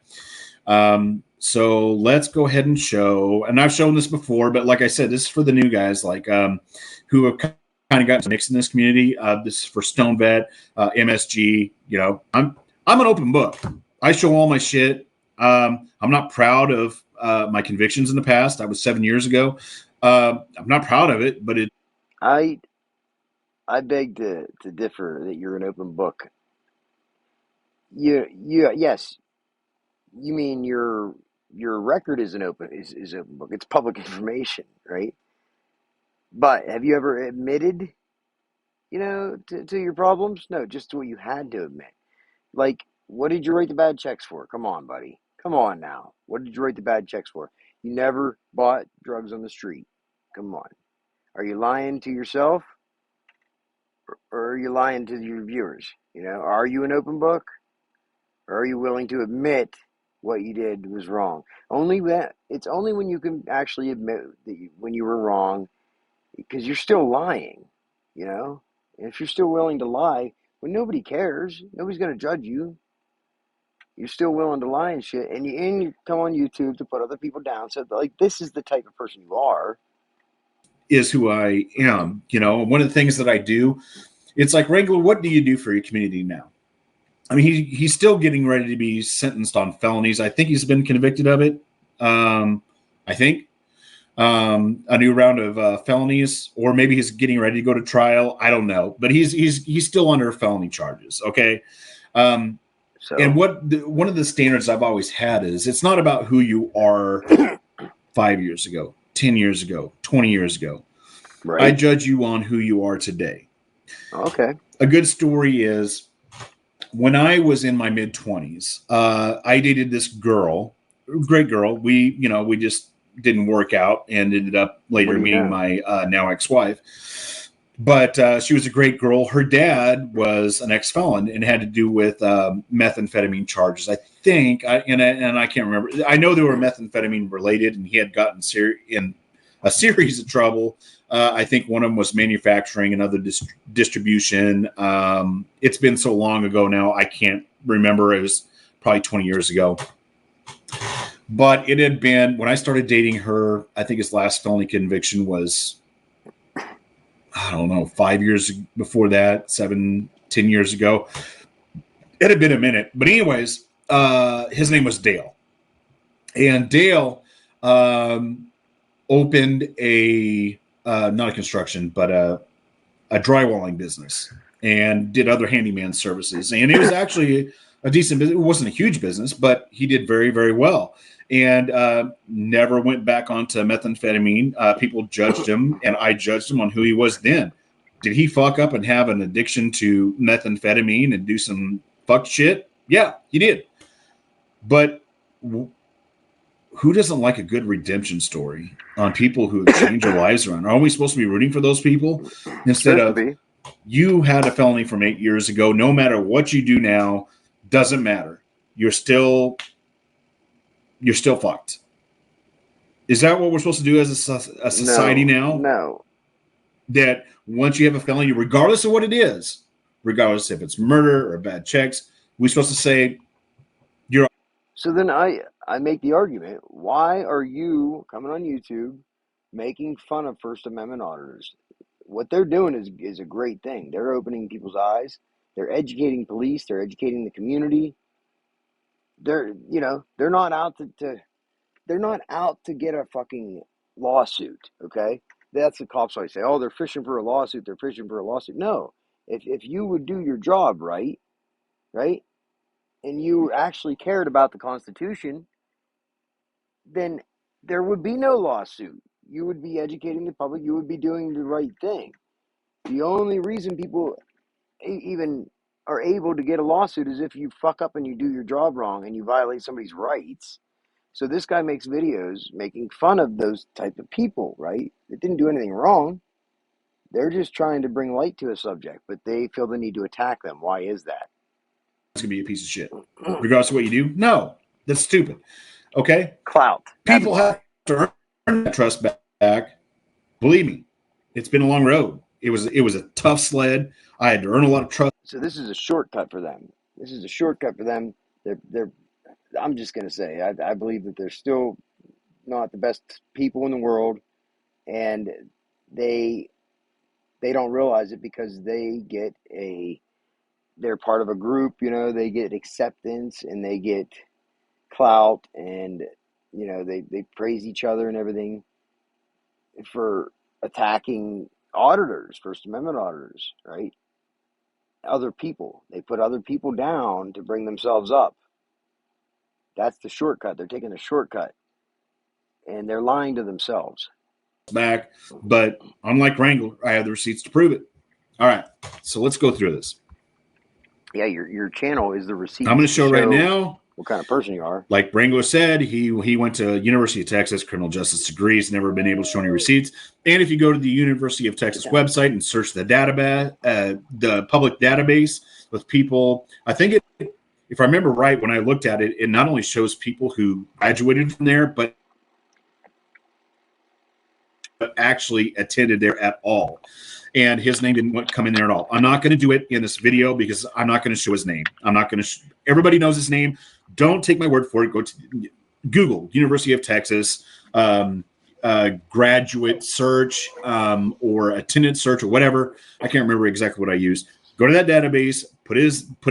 So let's go ahead and show, and I've shown this before, but like I said, this is for the new guys, like who have kind of gotten mixed in this community. This is for Stone Vet, MSG. I'm an open book. I show all my shit. I'm not proud of my convictions in the past. I was 7 years ago. I'm not proud of it, but I beg to differ that you're an open book. Yes. You mean your record is open book. It's public information, right? But have you ever admitted, to your problems? No, just to what you had to admit. Like, what did you write the bad checks for? Come on, buddy. Come on now. What did you write the bad checks for? You never bought drugs on the street. Come on. Are you lying to yourself? Or are you lying to your viewers? Are you an open book? Or are you willing to admit what you did was wrong? It's only when you can actually admit that when you were wrong, because you're still lying, And if you're still willing to lie, when nobody cares, nobody's going to judge you. You're still willing to lie and shit, and you come on YouTube to put other people down. So, like, this is the type of person you are. Is who I am. One of the things that I do, it's like, Wrangler, what do you do for your community now? I mean, he's still getting ready to be sentenced on felonies. I think he's been convicted of it. I think a new round of felonies, or maybe he's getting ready to go to trial. I don't know, but he's still under felony charges. Okay. And one of the standards I've always had is it's not about who you are 5 years ago, 10 years ago, 20 years ago. I Right. judge you on who you are today. Okay. A good story is when I was in my mid 20s, I dated this girl, great girl. We just didn't work out and ended up What later do you meeting know? my now ex-wife. But she was a great girl. Her dad was an ex-felon and had to do with methamphetamine charges. I think, and I can't remember. I know they were methamphetamine related, and he had gotten in a series of trouble. I think one of them was manufacturing, another distribution. It's been so long ago now, I can't remember. It was probably 20 years ago. But it had been, when I started dating her, I think his last felony conviction was, I don't know, 5 years before that, 7, 10 years ago. It had been a minute. But anyways, his name was Dale. And Dale opened not a construction, but a drywalling business and did other handyman services. And it was actually a decent business. It wasn't a huge business, but he did very, very well. And never went back onto methamphetamine. People judged him, and I judged him on who he was then. Did he fuck up and have an addiction to methamphetamine and do some fuck shit? Yeah, he did. But who doesn't like a good redemption story on people who have changed their lives around? Are we supposed to be rooting for those people instead Supposed to of be. you had a felony from 8 years ago? No matter what you do now, doesn't matter. You're still fucked. Is that what we're supposed to do as a society No. now? No. That once you have a felony, regardless of what it is, regardless if it's murder or bad checks, we're supposed to say you're. So then I make the argument, why are you coming on YouTube making fun of First Amendment auditors? What they're doing is a great thing. They're opening people's eyes. They're educating police. They're educating the community. They're not out they're not out to get a fucking lawsuit, okay? That's the cops always say, oh, they're fishing for a lawsuit. They're fishing for a lawsuit. No. If you would do your job right, right, and you actually cared about the Constitution, then there would be no lawsuit. You would be educating the public. You would be doing the right thing. The only reason people even are able to get a lawsuit is if you fuck up and you do your job wrong and you violate somebody's rights. So this guy makes videos making fun of those type of people, right? It didn't do anything wrong. They're just trying to bring light to a subject, but they feel the need to attack them. Why is that? It's gonna be a piece of shit, regardless of what you do. No, that's stupid. Okay, Clout. That's people why. have to earn that trust back. Believe me, it's been a long road. It was a tough sled. I had to earn a lot of trust. So this is a shortcut for them. This is a shortcut for them. They're I'm just gonna say I believe that they're still not the best people in the world, and they they don't realize it because they're part of a group. They get acceptance and they get clout, and they praise each other and everything for attacking auditors, First Amendment auditors, right? Other people. They put other people down to bring themselves up. That's the shortcut. They're taking a shortcut, and they're lying to themselves. Back, but unlike Wrangler, I have the receipts to prove it. All right, so let's go through this. Yeah, your channel is the receipts I'm going to to show right show now. what kind of person you are. Like Wrangler said, he went to University of Texas, criminal justice degrees, never been able to show any receipts. And if you go to the University of Texas website and search the database, the public database with people, I think if I remember right, when I looked at it, it not only shows people who graduated from there, but actually attended there at all. And his name didn't come in there at all. I'm not going to do it in this video because I'm not going to show his name. I'm not going to. Everybody knows his name. Don't take my word for it. Go to Google University of Texas graduate search or attendance search or whatever. I can't remember exactly what I used. Go to that database. Put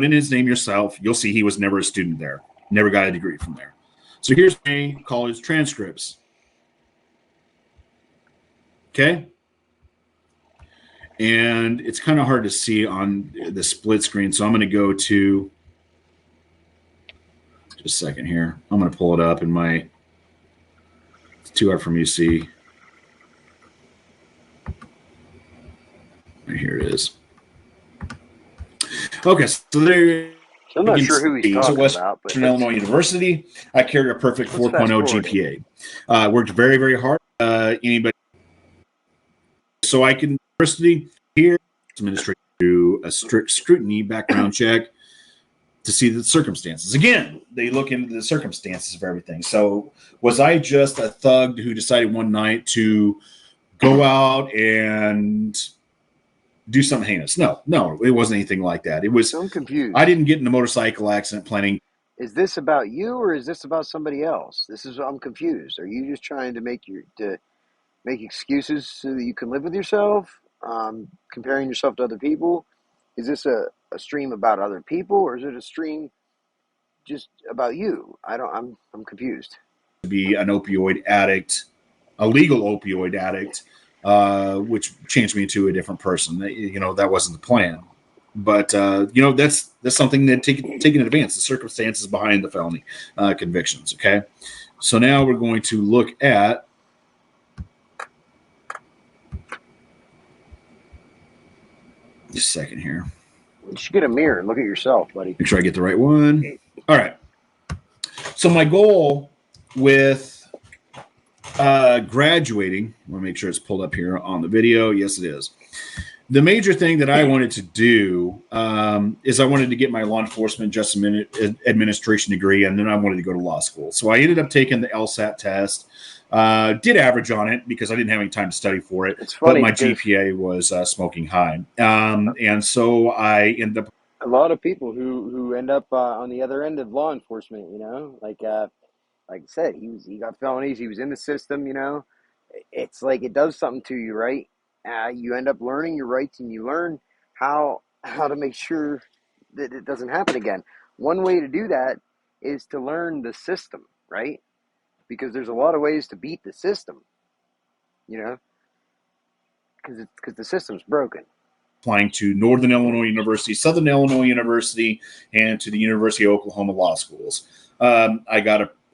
in his name yourself. You'll see he was never a student there. Never got a degree from there. So here's my college transcripts. Okay. And it's kind of hard to see on the split screen. So I'm going to go to just a second here. I'm going to pull it up in it's too hard for me to see. Here it is. Okay, so there. So I'm not sure who he's talking about, but Western Illinois University. I carried a perfect 4.0 GPA. Worked very, very hard. Anybody, so I can university here administrator do a strict scrutiny background check to see the circumstances. Again, they look into the circumstances of everything. So was I just a thug who decided one night to go out and do something heinous? No, it wasn't anything like that. It was. So I'm confused. I didn't get in a motorcycle accident planning. Is this about you or is this about somebody else? I'm confused. Are you just trying to make excuses so that you can live with yourself? Comparing yourself to other people? Is this a stream about other people, or is it a stream just about you? I'm confused. To be an opioid addict, a legal opioid addict, which changed me to a different person. That wasn't the plan. But that's something that taken in advance, the circumstances behind the felony convictions. Okay, so now we're going to look at just a second here. You should get a mirror and look at yourself, buddy. Make sure I get the right one. All right. So my goal with graduating, I want to make sure it's pulled up here on the video. Yes, it is. The major thing that I wanted to do is I wanted to get my law enforcement justice administration degree, and then I wanted to go to law school. So I ended up taking the LSAT test. Did average on it because I didn't have any time to study for it. It's funny, but my GPA was smoking high. And so I ended up. A lot of people who end up on the other end of law enforcement, like I said, he got felonies. He was in the system, It's like it does something to you, right? You end up learning your rights, and you learn how to make sure that it doesn't happen again. One way to do that is to learn the system, right? Because there's a lot of ways to beat the system, because the system's broken. Applying to Northern Illinois University, Southern Illinois University, and to the University of Oklahoma Law Schools.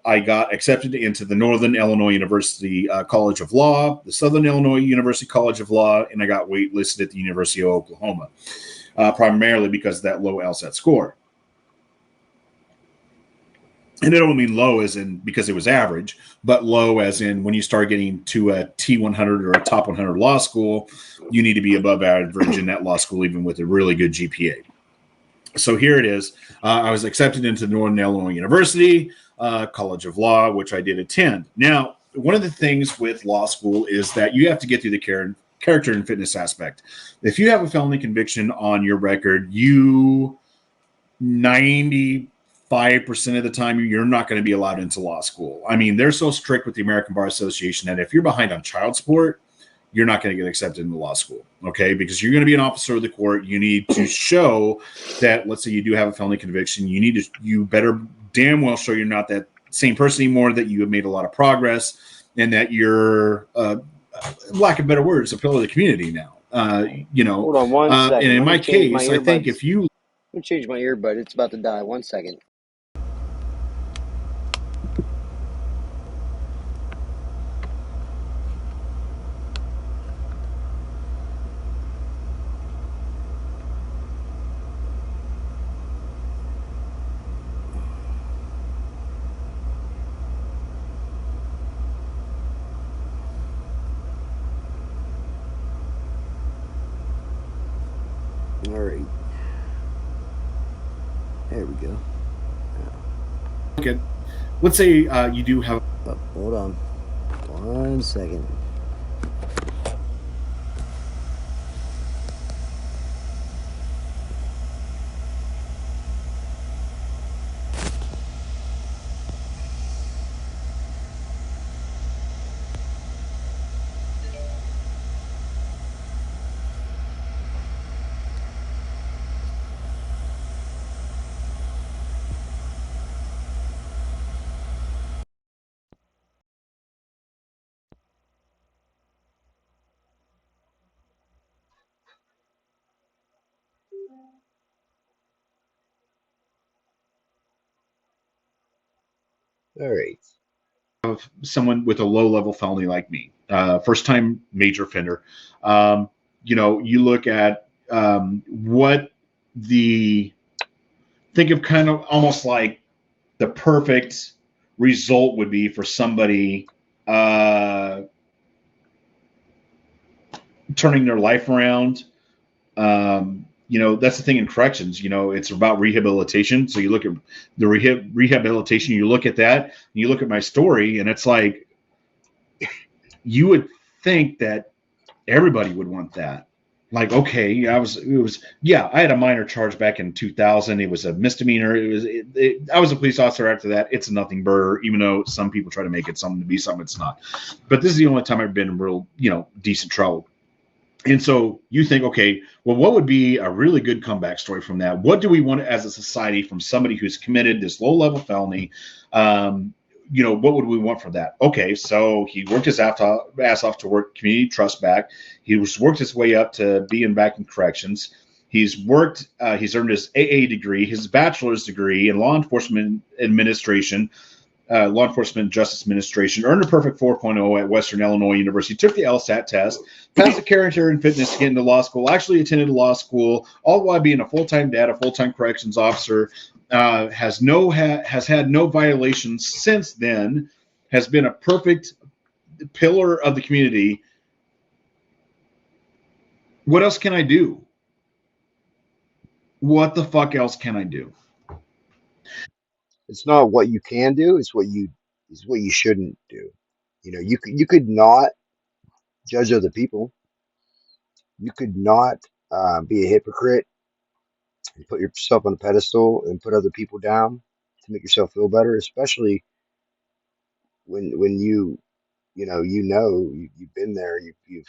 I got accepted into the Northern Illinois University College of Law, the Southern Illinois University College of Law, and I got waitlisted at the University of Oklahoma, primarily because of that low LSAT score. And I don't mean low as in because it was average, but low as in when you start getting to a T100 or a top 100 law school, you need to be above average in that law school, even with a really good GPA. So here it is. I was accepted into Northern Illinois University College of Law, which I did attend. Now, one of the things with law school is that you have to get through the character and fitness aspect. If you have a felony conviction on your record, 95% of the time, you're not going to be allowed into law school. I mean, they're so strict with the American Bar Association that if you're behind on child support, you're not going to get accepted into law school, okay? Because you're going to be an officer of the court. You need to show that, let's say you do have a felony conviction, you better damn well show you're not that same person anymore, that you have made a lot of progress, and that you're, lack of better words, a pillar of the community now. Hold on one second. And in my case, I think if you... Let me change my earbud. It's about to die. 1 second. All right. There we go. Okay. Let's say you do have... Oh, hold on. 1 second. All right. Someone with a low-level felony like me, first-time major offender, you look at what think of kind of almost like the perfect result would be for somebody turning their life around. That's the thing in corrections. It's about rehabilitation. So you look at the rehabilitation, you look at that, and you look at my story, and it's like you would think that everybody would want that. Like, okay, I had a minor charge back in 2000. It was a misdemeanor. I was a police officer after that. It's a nothing burger, even though some people try to make it something to be something it's not. But this is the only time I've been in real, decent trouble. And so you think, okay, well, what would be a really good comeback story from that? What do we want as a society from somebody who's committed this low-level felony? What would we want from that? Okay, so he worked his ass off to work community trust back. He worked his way up to being back in corrections. He's earned his AA degree, his bachelor's degree in law enforcement administration, law enforcement justice administration, earned a perfect 4.0 at Western Illinois University, took the LSAT test, passed the character and fitness to get into law school, actually attended law school, all while being a full-time dad, a full-time corrections officer, has had no violations since then, has been a perfect pillar of the community. What else can I do? What the fuck else can I do? It's not what you can do, it's what you shouldn't do. You could not judge other people. You could not be a hypocrite and put yourself on a pedestal and put other people down to make yourself feel better, especially when you've been there, you've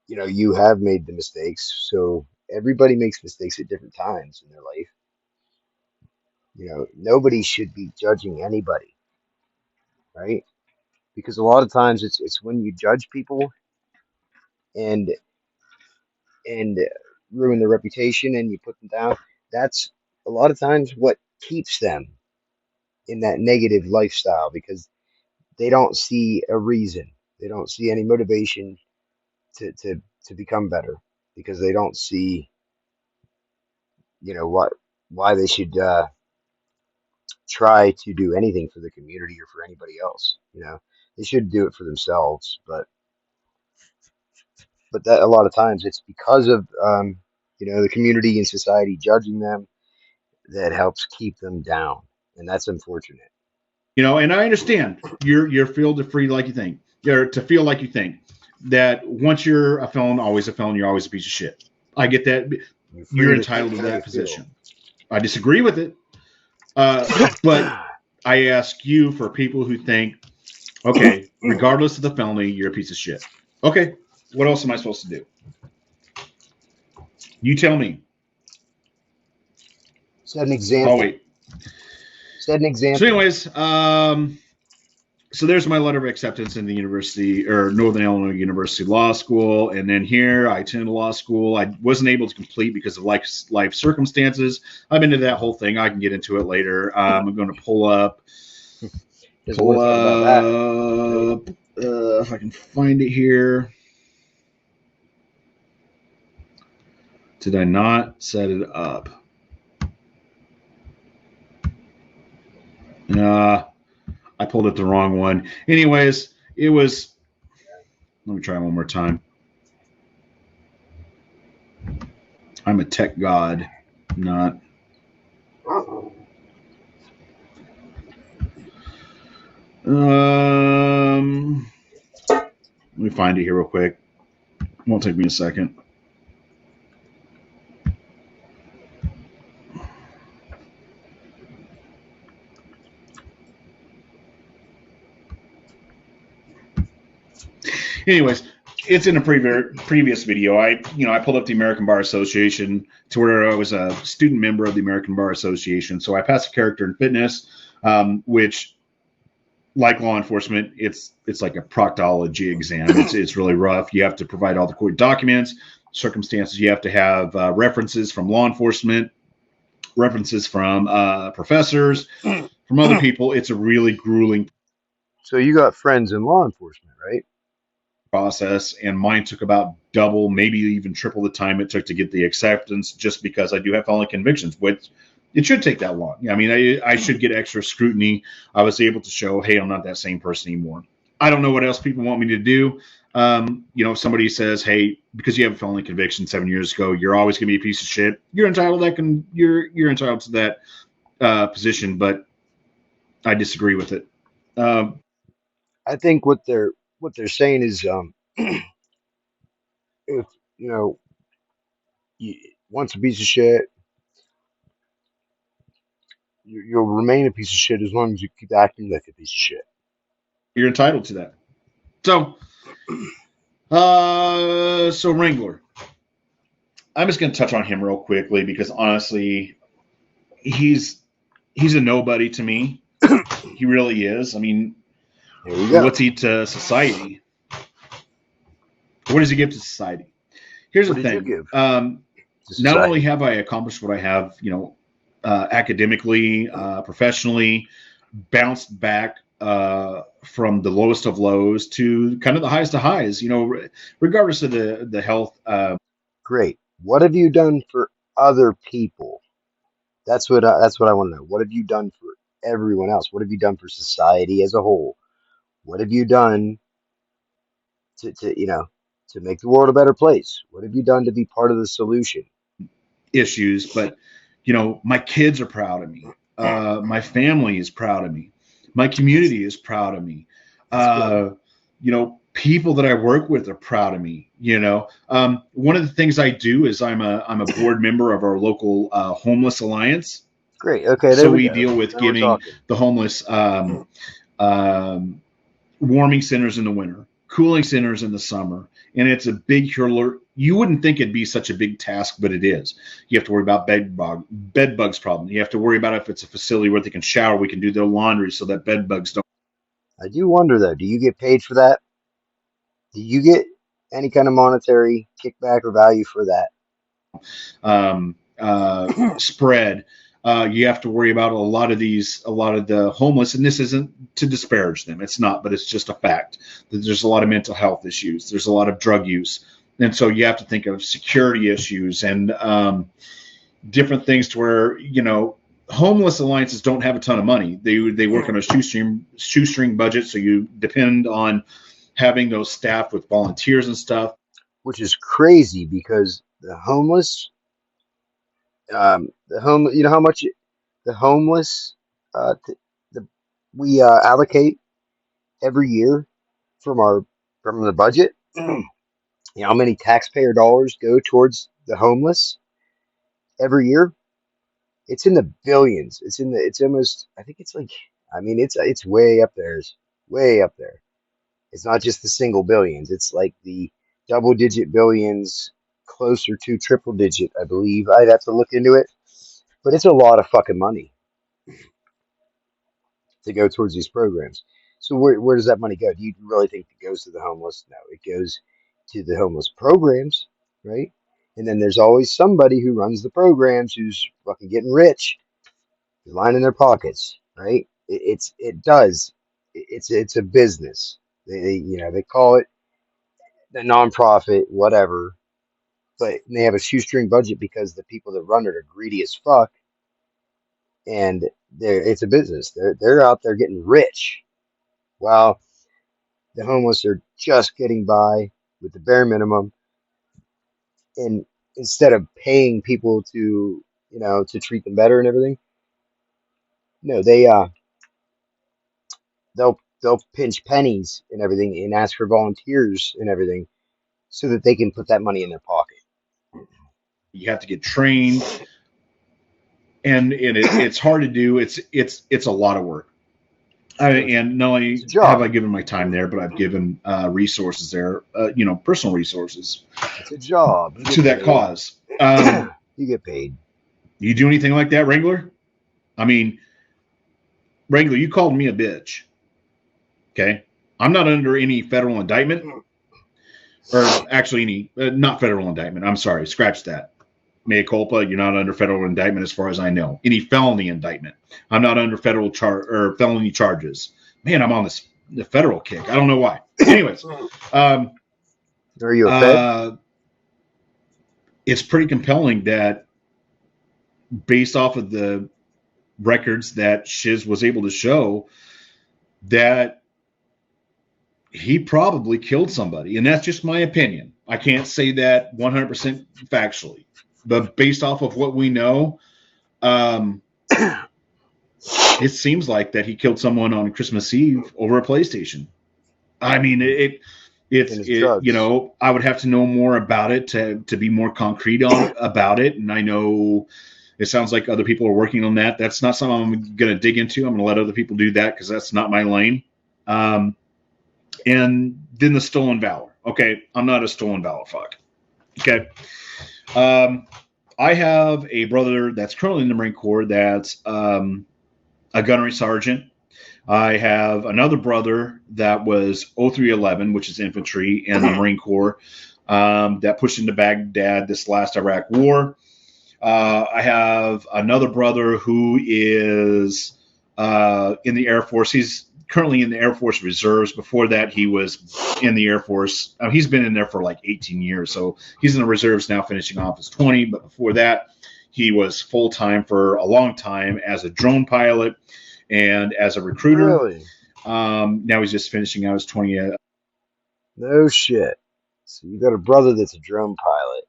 you have made the mistakes. So everybody makes mistakes at different times in their life. Nobody should be judging anybody, right? Because a lot of times it's when you judge people and and ruin their reputation and you put them down, that's a lot of times what keeps them in that negative lifestyle, because they don't see a reason, they don't see any motivation to become better, because they don't see why they should try to do anything for the community or for anybody else. They should do it for themselves, but that a lot of times it's because of the community and society judging them that helps keep them down, and that's unfortunate. And I understand you're feel to free like you think, or to feel like you think that once you're a felon, always a felon, you're always a piece of shit. I get that. You're entitled to that position. I disagree with it, but I ask you for people who think, okay, regardless of the felony, you're a piece of shit. Okay, what else am I supposed to do? You tell me. Set an example. Oh, wait. Set an example. So anyways, so there's my letter of acceptance in the university, or Northern Illinois University Law School. And then here I attended law school. I wasn't able to complete because of life circumstances. I'm into that whole thing. I can get into it later. I'm going to pull up. If I can find it here. Did I not set it up? I pulled up the wrong one. Anyways, it was. Let me try one more time. I'm a tech god, not. Let me find it here real quick. It won't take me a second. Anyways, it's in a previous video. I pulled up the American Bar Association to where I was a student member of the American Bar Association. So I passed a character in fitness, which, like law enforcement, it's like a proctology exam. It's really rough. You have to provide all the court documents, circumstances. You have to have references from law enforcement, references from professors, from other people. It's a really grueling. So you got friends in law enforcement, right? process, and mine took about double, maybe even triple the time it took to get the acceptance, just because I do have felony convictions, which it should take that long. I mean, I should get extra scrutiny. I was able to show, hey, I'm not that same person anymore. I don't know what else people want me to do. If somebody says, hey, because you have a felony conviction 7 years ago, you're always going to be a piece of shit. You're entitled you're entitled to that position, but I disagree with it. I think what they're saying is, if you, once a piece of shit, you'll remain a piece of shit as long as you keep acting like a piece of shit. You're entitled to that. So Wrangler, I'm just going to touch on him real quickly because honestly, he's a nobody to me. He really is. I mean, what's he to society? What does he give to society? Here's the thing. Not only have I accomplished what I have, academically, professionally, bounced back from the lowest of lows to kind of the highest of highs, regardless of the health. Great. What have you done for other people? That's what I want to know. What have you done for everyone else? What have you done for society as a whole? What have you done to make the world a better place? What have you done to be part of the solution? Issues, but my kids are proud of me. My family is proud of me. My community is proud of me. People that I work with are proud of me. One of the things I do is I'm a board member of our local homeless alliance. Great. Okay. So we deal with giving the homeless warming centers in the winter, cooling centers in the summer, and it's a big hurdle. You wouldn't think it'd be such a big task, but it is. You have to worry about bed bugs problem. You have to worry about if it's a facility where they can shower, we can do their laundry so that bed bugs don't. I do wonder though, do you get paid for that? Do you get any kind of monetary kickback or value for that? Spread. You have to worry about a lot of the homeless, and this isn't to disparage them. It's not, but it's just a fact that there's a lot of mental health issues. There's a lot of drug use. And so you have to think of security issues and different things to where, homeless alliances don't have a ton of money. They work on a shoestring budget. So you depend on having those staff with volunteers and stuff. Which is crazy because the homeless, how much the homeless, we allocate every year from the budget. How many taxpayer dollars go towards the homeless every year? It's in the billions. It's almost, I think it's like, it's way up there. It's way up there. It's not just the single billions. It's like the double digit billions, closer to triple digit, I believe. I'd have to look into it, but it's a lot of fucking money to go towards these programs. So where does that money go? Do you really think it goes to the homeless? No, it goes to the homeless programs, right? And then there's always somebody who runs the programs who's fucking getting rich, lining their pockets, right? It's a business. They call it a nonprofit, whatever, but they have a shoestring budget because the people that run it are greedy as fuck, and it's a business. They're out there getting rich, while the homeless are just getting by with the bare minimum. And instead of paying people to treat them better and everything, no, they'll pinch pennies and everything and ask for volunteers and everything so that they can put that money in their pocket. You have to get trained, and it's hard to do. It's a lot of work. And not only have I given my time there, but I've given resources there, personal resources. It's a job to that cause. You get paid. You do anything like that, Wrangler? I mean, Wrangler, you called me a bitch. Okay, I'm not under any federal indictment, or actually not federal indictment. I'm sorry, scratch that. Mea culpa. You're not under federal indictment as far as I know. Any felony indictment. I'm not under federal felony charges. Man, I'm on the federal kick. I don't know why. Anyways, Are you a Fed? It's pretty compelling that based off of the records that Shiz was able to show, that he probably killed somebody. And that's just my opinion. I can't say that 100% factually. But based off of what we know, it seems like that he killed someone on Christmas Eve over a PlayStation. I mean, I would have to know more about it to be more concrete about it. And I know it sounds like other people are working on that. That's not something I'm going to dig into. I'm going to let other people do that because that's not my lane. And then the stolen valor. Okay, I'm not a stolen valor fuck. Okay. I have a brother that's currently in the Marine Corps that's a gunnery sergeant. I have another brother that was 0311, which is infantry in the Marine Corps, that pushed into Baghdad this last Iraq war. I have another brother who is in the Air Force. He's currently in the Air Force Reserves. Before that, he was in the Air Force. He's been in there for like 18 years. So he's in the Reserves now, finishing off his 20. But before that, he was full-time for a long time as a drone pilot and as a recruiter. Really? Now he's just finishing out his 20. No shit. So you got a brother that's a drone pilot,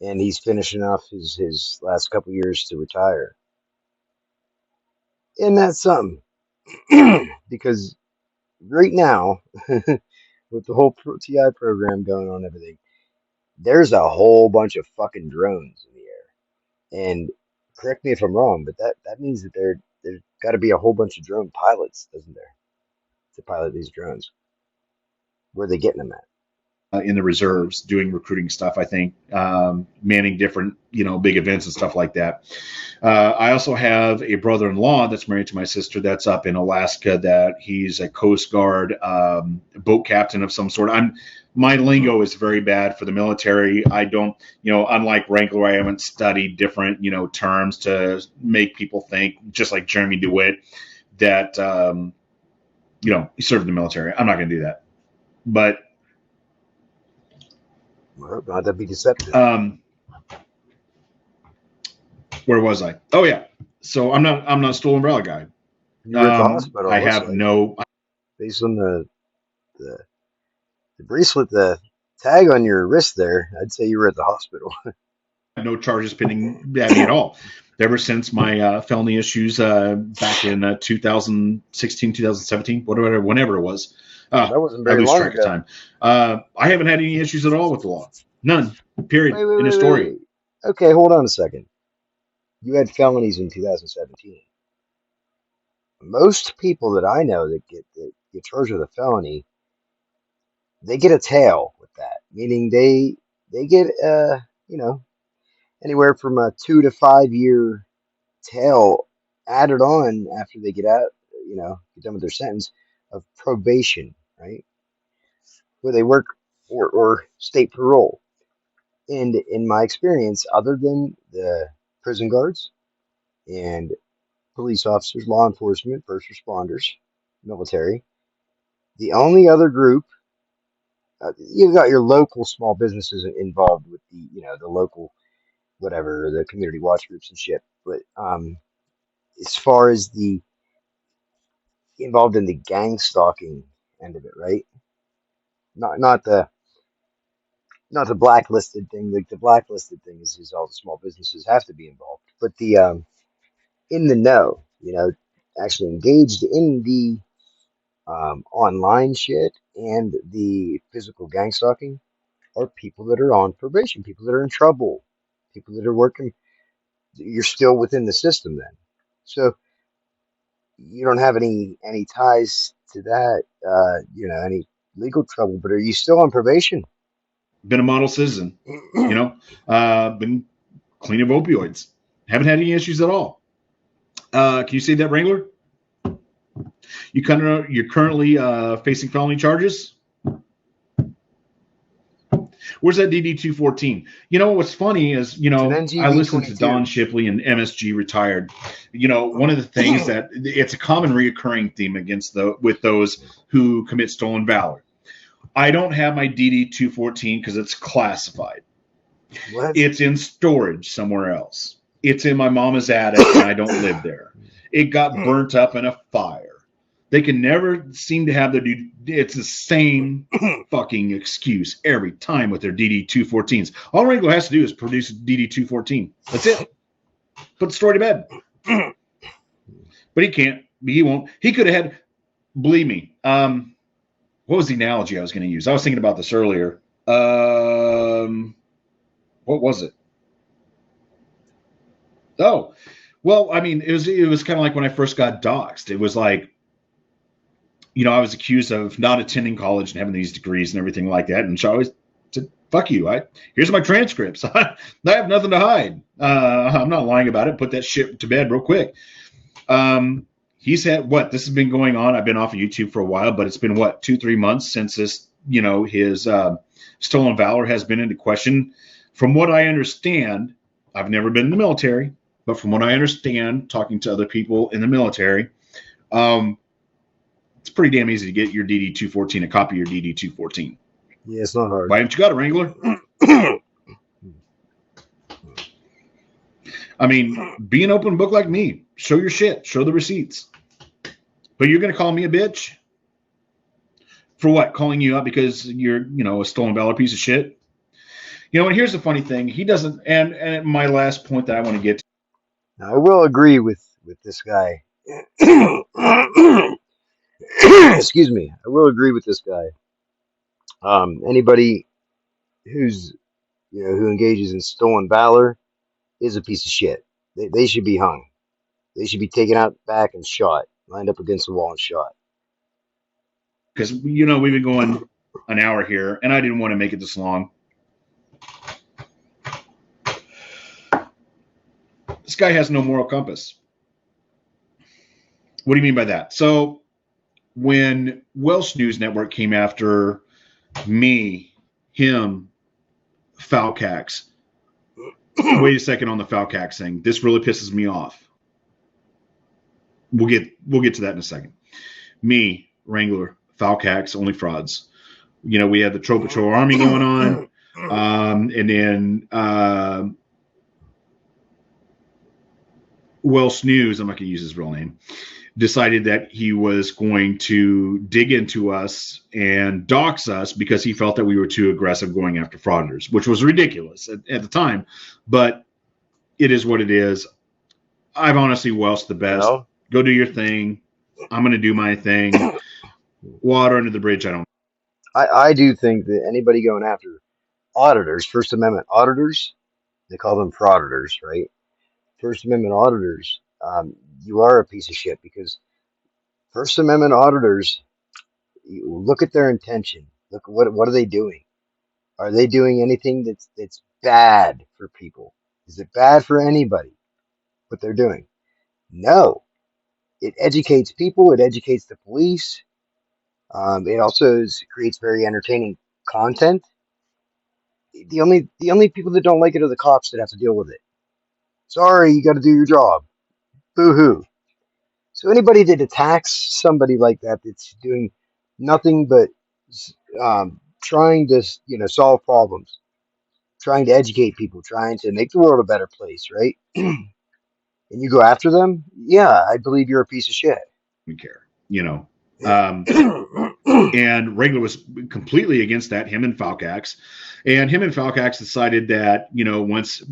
and he's finishing off his last couple years to retire. And that's something. Because right now, with the whole TI program going on and everything, there's a whole bunch of fucking drones in the air. And correct me if I'm wrong, but that means that there's got to be a whole bunch of drone pilots, doesn't there, to pilot these drones? Where are they getting them at? In the reserves doing recruiting stuff, I think, manning different, big events and stuff like that. I also have a brother-in-law that's married to my sister that's up in Alaska, that he's a Coast Guard boat captain of some sort. My lingo is very bad for the military. I don't, unlike Wrangler, I haven't studied different, terms to make people think, just like Jeremy DeWitt, that, he served in the military. I'm not going to do that. But Well, that'd be deceptive. Where was I? Oh yeah. So I'm not a stolen umbrella guy. You were at the hospital. I have no. Based on the bracelet, the tag on your wrist there, I'd say you were at the hospital. No charges pending at me at all. Ever since my felony issues back in 2016, 2017, whenever it was. That wasn't very long ago. Time. I haven't had any issues at all with the law. None. Period. In a story. Wait. Okay, hold on a second. You had felonies in 2017. Most people that I know that get charged with a felony, they get a tail with that. Meaning they get anywhere from a 2 to 5 year tail added on after they get out, get done with their sentence of probation, right? Where they work or state parole. And in my experience, other than the prison guards and police officers, law enforcement, first responders, military, the only other group, you've got your local small businesses involved with the local, whatever, the community watch groups and shit. But as far as the involved in the gang stalking end of it, right? Not the blacklisted thing. Like the blacklisted thing is all the small businesses have to be involved, but the in the know, actually engaged in the online shit and the physical gang stalking are people that are on probation, people that are in trouble, people that are working. You're still within the system then, so you don't have any ties to that, any legal trouble. But are you still on probation? Been a model citizen, been clean of opioids. Haven't had any issues at all. Can you say that, Wrangler? You're currently facing felony charges? Where's that DD-214? What's funny is, I listened to Don Shipley and MSG Retired. One of the things that it's a common reoccurring theme with those who commit stolen valor. I don't have my DD-214 because it's classified. What? It's in storage somewhere else. It's in my mama's attic, and I don't live there. It got burnt up in a fire. They can never seem to have their DD. It's the same fucking excuse every time with their DD-214s. All Wrangler has to do is produce a DD-214. That's it. Put the story to bed. But he can't. He won't. He could have had, believe me, what was the analogy I was going to use? I was thinking about this earlier. What was it? Oh, well, I mean, it was kind of like when I first got doxxed. It was like, I was accused of not attending college and having these degrees and everything like that. And so I always said, fuck you. Here's my transcripts. I have nothing to hide. I'm not lying about it. Put that shit to bed real quick. He said, this has been going on. I've been off of YouTube for a while, but it's been 2-3 months since this, his stolen valor has been into question. From what I understand, I've never been in the military, but from what I understand, talking to other people in the military, it's pretty damn easy to get your DD-214, a copy of your DD-214. Yeah, it's not hard. Why haven't you got a Wrangler? I mean, be an open book like me. Show your shit. Show the receipts. But you're going to call me a bitch? For what? Calling you out because you're, a stolen valor piece of shit? And here's the funny thing. He doesn't, and my last point that I want to get to. Now, I will agree with this guy. Excuse me. I will agree with this guy. Anybody who's, who engages in stolen valor is a piece of shit. They should be hung. They should be taken out back and shot, lined up against the wall and shot. Because, we've been going an hour here, and I didn't want to make it this long. This guy has no moral compass. What do you mean by that? So when Welsh News Network came after me, him, Falcax, wait a second on the Falcax thing. This really pisses me off. We'll get to that in a second. Me, Wrangler, Falcax, only frauds. We had the Troll Patrol Army going on, and then Welsh News, I'm not going to use his real name, decided that he was going to dig into us and dox us because he felt that we were too aggressive going after fraudsters, which was ridiculous at the time. But it is what it is. I've honestly Welsh the best. No. Go do your thing. I'm going to do my thing. Water under the bridge, I don't. I do think that anybody going after auditors, First Amendment auditors, they call them frauditors, right? First Amendment auditors, you are a piece of shit because First Amendment auditors, look at their intention. Look, what are they doing? Are they doing anything that's bad for people? Is it bad for anybody? What they're doing? No. It educates people. It educates the police. It also creates very entertaining content. The only people that don't like it are the cops that have to deal with it. Sorry, you got to do your job. Boo-hoo. So anybody that attacks somebody like that that's doing nothing but trying to solve problems, trying to educate people, trying to make the world a better place, right? And you go after them, yeah, I believe you're a piece of shit. We care, and Wrangler was completely against that. Him and Falcax decided that once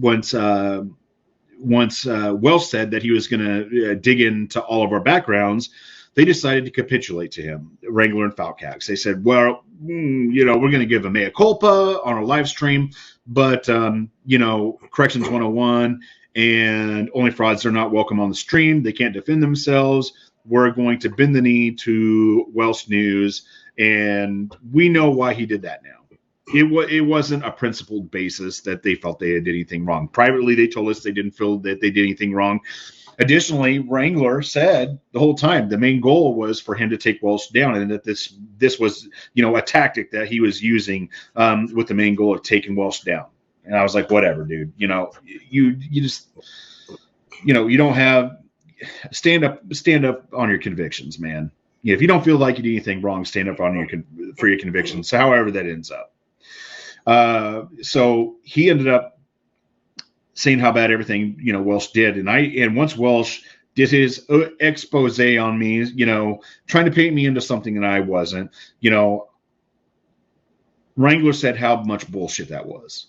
Welsh said that he was going to dig into all of our backgrounds, they decided to capitulate to him, Wrangler and Falcax. They said, well, we're going to give a mea culpa on our live stream, but Corrections 101 and only frauds are not welcome on the stream. They can't defend themselves. We're going to bend the knee to Welsh News, and we know why he did that now. It wasn't a principled basis that they felt they did anything wrong. Privately, they told us they didn't feel that they did anything wrong. Additionally, Wrangler said the whole time the main goal was for him to take Welsh down, and that this was a tactic that he was using with the main goal of taking Welsh down. And I was like, whatever, dude. You just you don't have stand up on your convictions, man. If you don't feel like you do anything wrong, stand up on for your convictions. So however that ends up. So he ended up saying how bad everything Welsh did, and once Welsh did his expose on me, trying to paint me into something that I wasn't, Wrangler said how much bullshit that was.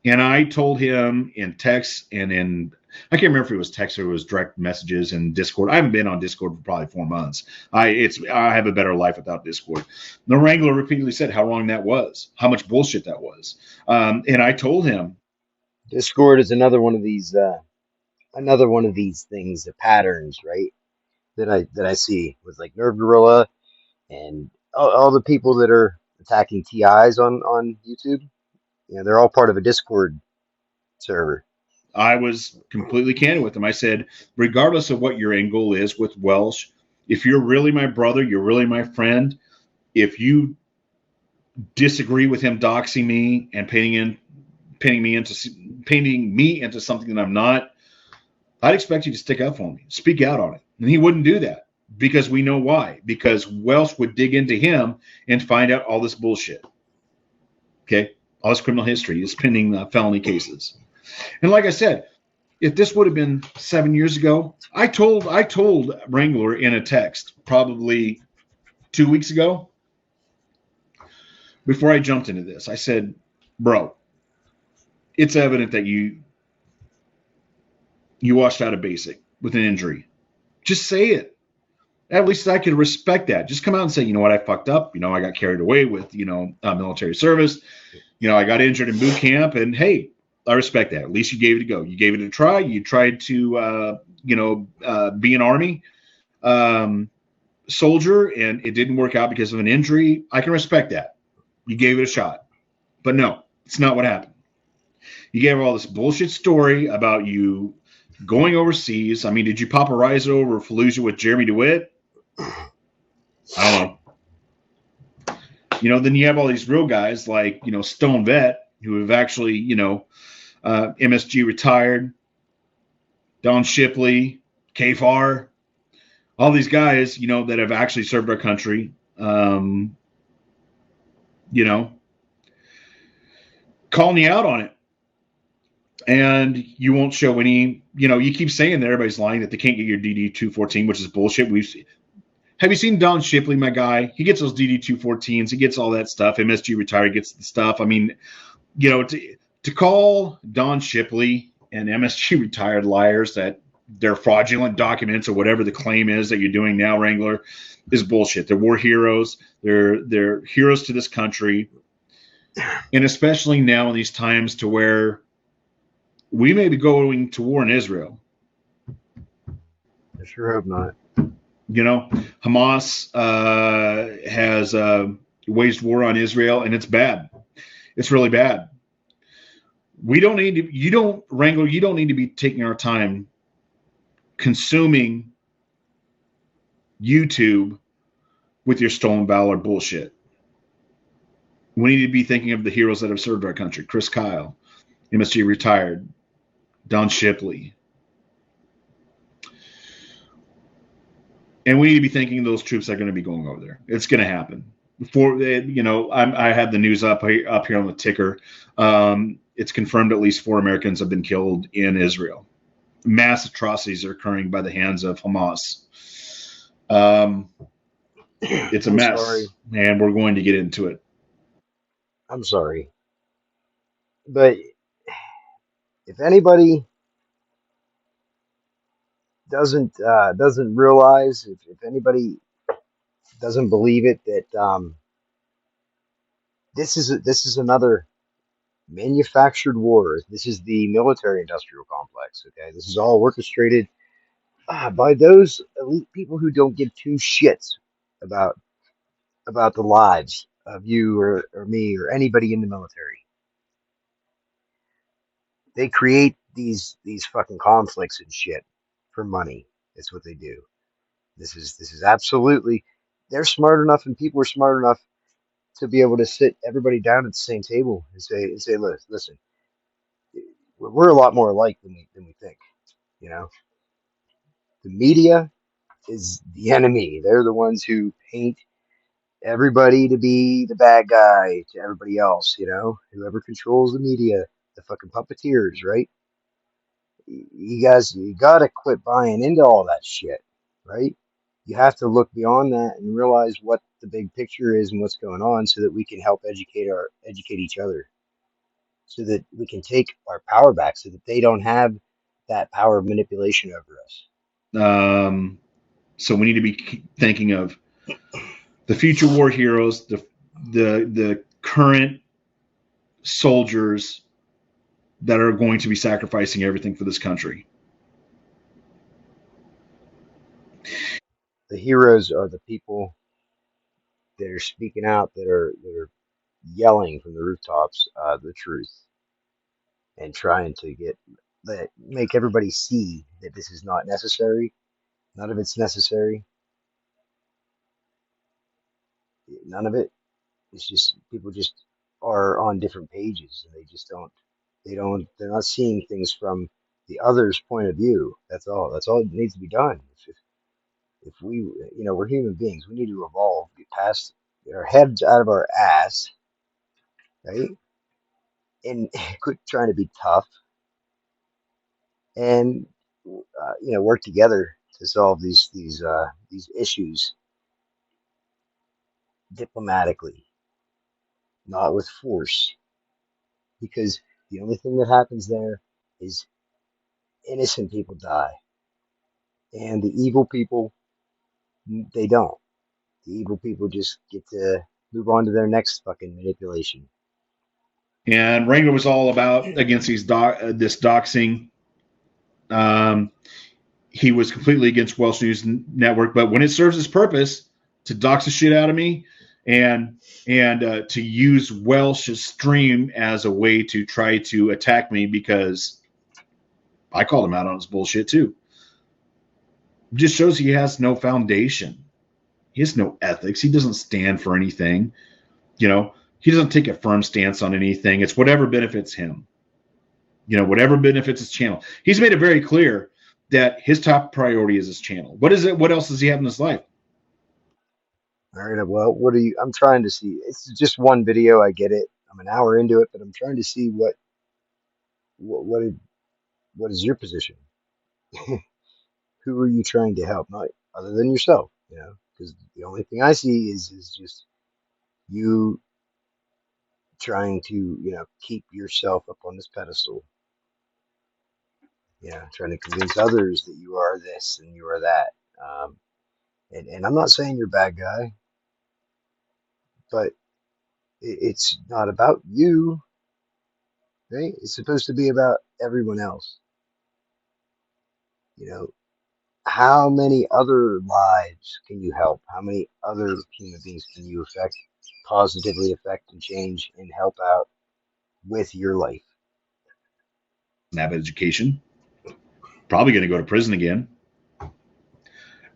And I told him in text and I can't remember if it was text or it was direct messages in Discord. I haven't been on Discord for probably 4 months. I have a better life without Discord. The Wrangler repeatedly said how wrong that was, how much bullshit that was. And I told him, Discord is another one of these things, the patterns, right? That I see with like Nerve Gorilla and all the people that are attacking TIs on YouTube. They're all part of a Discord server. I was completely candid with him. I said, regardless of what your end goal is with Welsh, if you're really my brother, you're really my friend. If you disagree with him doxing me and painting me into something that I'm not, I'd expect you to stick up for me, speak out on it. And he wouldn't do that because we know why. Because Welsh would dig into him and find out all this bullshit. Okay, all this criminal history, his pending felony cases. And like I said, if this would have been 7 years ago, I told Wrangler in a text probably 2 weeks ago, before I jumped into this, I said, bro, it's evident that you washed out of basic with an injury. Just say it. At least I could respect that. Just come out and say, you know what, I fucked up. I got carried away with, military service. I got injured in boot camp, and hey, I respect that. At least you gave it a go. You gave it a try. You tried to, be an Army soldier, and it didn't work out because of an injury. I can respect that. You gave it a shot. But no, it's not what happened. You gave all this bullshit story about you going overseas. I mean, did you paparize over Fallujah with Jeremy DeWitt? I don't know. Then you have all these real guys like, Stone Vet, who have actually, MSG retired, Don Shipley, KFAR, all these guys, that have actually served our country, calling you out on it. And you won't show any, you keep saying that everybody's lying that they can't get your DD-214, which is bullshit. Have you seen Don Shipley, my guy? He gets those DD-214s. He gets all that stuff. MSG retired gets the stuff. I mean, to call Don Shipley and MSG retired liars that they're fraudulent documents or whatever the claim is that you're doing now, Wrangler, is bullshit. They're war heroes. They're heroes to this country. And especially now in these times to where we may be going to war in Israel. I sure hope not. Hamas has waged war on Israel, and it's bad. It's really bad. Wrangler, you don't need to be taking our time consuming YouTube with your stolen valor bullshit. We need to be thinking of the heroes that have served our country. Chris Kyle, MSG retired, Don Shipley. And we need to be thinking those troops are going to be going over there. It's going to happen. I had the news up here on the ticker. It's confirmed at least 4 Americans have been killed in Israel. Mass atrocities are occurring by the hands of Hamas. It's a mess, sorry. And we're going to get into it. I'm sorry. But if anybody doesn't realize, if anybody doesn't believe it, that this is another manufactured war. This is the military-industrial complex. Okay, this is all orchestrated by those elite people who don't give two shits about the lives of you or me or anybody in the military. They create these fucking conflicts and shit for money. That's what they do. This is absolutely. They're smart enough, and people are smart enough to be able to sit everybody down at the same table and say, listen, we're a lot more alike than we think. The media is the enemy. They're the ones who paint everybody to be the bad guy to everybody else, whoever controls the media, the fucking puppeteers, right? You guys, you gotta quit buying into all that shit, right? You have to look beyond that and realize what the big picture is and what's going on, so that we can help educate each other, so that we can take our power back, so that they don't have that power of manipulation over us. So we need to be thinking of the future war heroes, the current soldiers that are going to be sacrificing everything for this country. The heroes are the people that are speaking out, that are yelling from the rooftops the truth, and trying to make everybody see that this is not necessary. None of it's necessary. None of it. It's just people just are on different pages, and they just don't. They're not seeing things from the other's point of view. That's all. That's all that needs to be done. If we, we're human beings. We need to evolve, get past, get our heads out of our ass, right? And quit trying to be tough, and work together to solve these issues diplomatically, not with force, because the only thing that happens there is innocent people die, and the evil people, they don't. The evil people just get to move on to their next fucking manipulation. And Rango was all about against this doxing. He was completely against Welsh News Network, but when it serves its purpose to dox the shit out of me and to use Welsh's stream as a way to try to attack me, because I called him out on his bullshit too, just shows he has no foundation. He has no ethics. He doesn't stand for anything. He doesn't take a firm stance on anything. It's whatever benefits him. Whatever benefits his channel. He's made it very clear that his top priority is his channel. What is it? What else does he have in his life? All right. Well, I'm trying to see. It's just one video. I get it. I'm an hour into it, but I'm trying to see what is your position? Who are you trying to help? Not other than yourself, because the only thing I see is just you trying to, keep yourself up on this pedestal. Trying to convince others that you are this and you are that. And I'm not saying you're a bad guy, but it's not about you, right? It's supposed to be about everyone else. How many other lives can you help? How many other human beings can you positively affect and change and help out with your life? Have education. Probably going to go to prison again.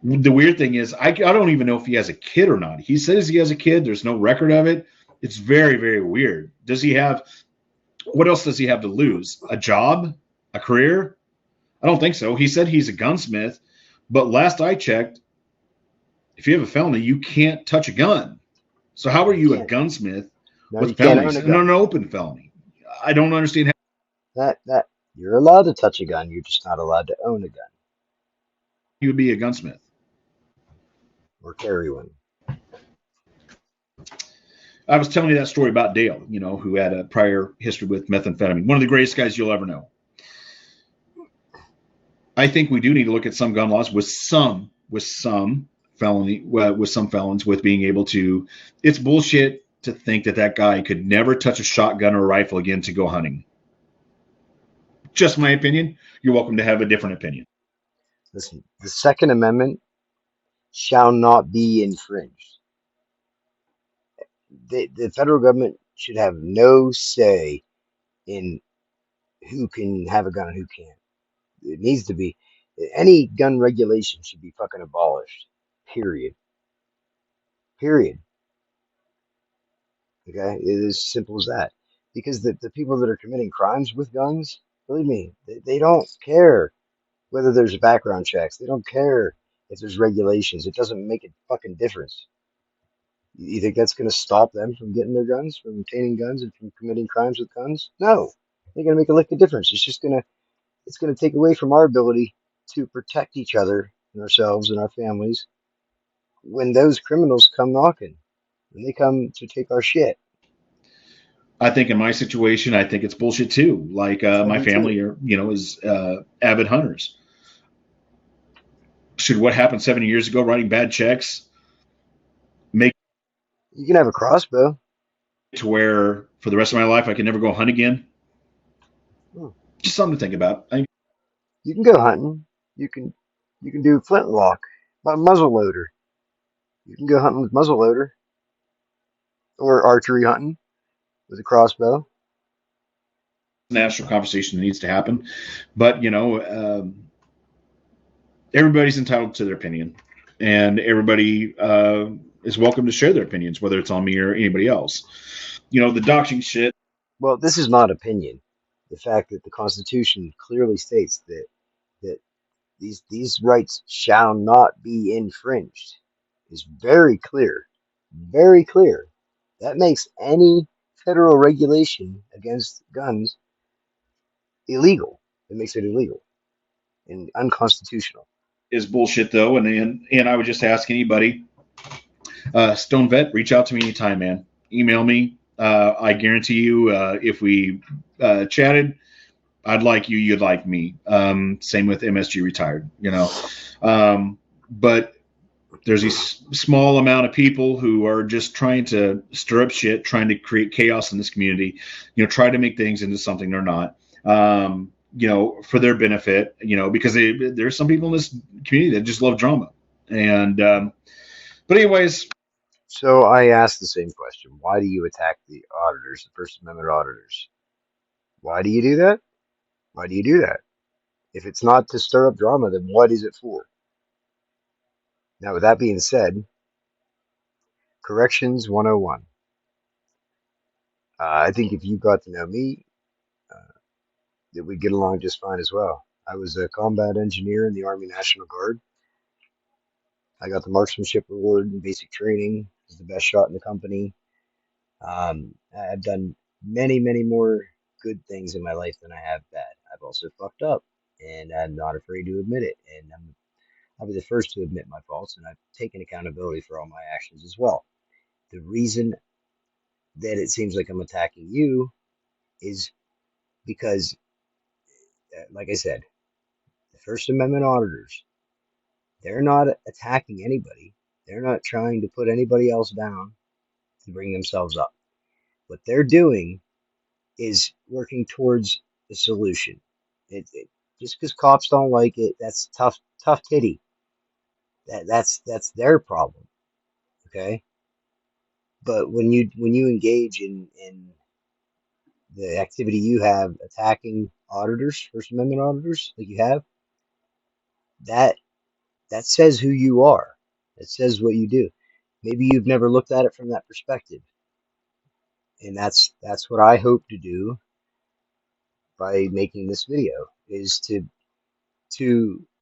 The weird thing is, I don't even know if he has a kid or not. He says he has a kid. There's no record of it. It's very, very weird. What else does he have to lose? A job? A career? I don't think so. He said he's a gunsmith, but last I checked, if you have a felony, you can't touch a gun. So how are you a gunsmith with felonies and an open felony? I don't understand how that you're allowed to touch a gun. You're just not allowed to own a gun. You would be a gunsmith or carry one. I was telling you that story about Dale, who had a prior history with methamphetamine. One of the greatest guys you'll ever know. I think we do need to look at some gun laws with some felons with being able to. It's bullshit to think that guy could never touch a shotgun or a rifle again to go hunting. Just my opinion. You're welcome to have a different opinion. Listen, the Second Amendment shall not be infringed. The federal government should have no say in who can have a gun and who can't. It needs to be. Any gun regulation should be fucking abolished. Period. Okay? It is as simple as that. Because the people that are committing crimes with guns, believe me, they don't care whether there's background checks. They don't care if there's regulations. It doesn't make a fucking difference. You think that's going to stop them from getting their guns, from obtaining guns, and from committing crimes with guns? No, they're going to make a lick of difference. It's going to take away from our ability to protect each other and ourselves and our families when those criminals come knocking, when they come to take our shit. I think in my situation, I think it's bullshit too. Like I my do too. family are, is avid hunters. Should what happened 70 years ago, writing bad checks, make You can have a crossbow. it to where for the rest of my life I can never go hunt again? Hmm. Just something to think about. You can go hunting. You can you can do flintlock, muzzle loader. You can go hunting with muzzle loader or archery hunting with a crossbow. National conversation that needs to happen, but everybody's entitled to their opinion, and everybody is welcome to share their opinions, whether it's on me or anybody else. The doxing shit Well, this is not opinion. The fact that the Constitution clearly states that these rights shall not be infringed is very clear. Very clear. That makes any federal regulation against guns illegal. It makes it illegal and unconstitutional. is bullshit though, and I would just ask anybody, Stone Vet, reach out to me anytime, man. Email me. I guarantee you, if we chatted, I'd like you, you'd like me. Same with MSG retired, but there's a small amount of people who are just trying to stir up shit, trying to create chaos in this community, try to make things into something they're not, for their benefit, because there's some people in this community that just love drama. And, but anyways, So I ask the same question. Why do you attack the auditors, the First Amendment auditors? Why do you do that? Why do you do that? If it's not to stir up drama, then what is it for? Now, with that being said, Corrections 101. I think if you got to know me, uh, that we'd get along just fine as well. I was a combat engineer in the Army National Guard. I got the marksmanship award in basic training. I was the best shot in the company. I've done many, many more good things in my life than I have bad. I've also fucked up, and I'm not afraid to admit it. And I'll be the first to admit my faults, and I've taken accountability for all my actions as well. The reason that it seems like I'm attacking you is because, like I said, the First Amendment auditors, they're not attacking anybody. They're not trying to put anybody else down to bring themselves up. What they're doing is working towards a solution. Just because cops don't like it, that's tough titty. That's their problem. Okay, but when you engage in the activity you have attacking auditors, First Amendment auditors, like you have, that that says who you are. It says what you do. Maybe you've never looked at it from that perspective, and that's what I hope to do by making this video is to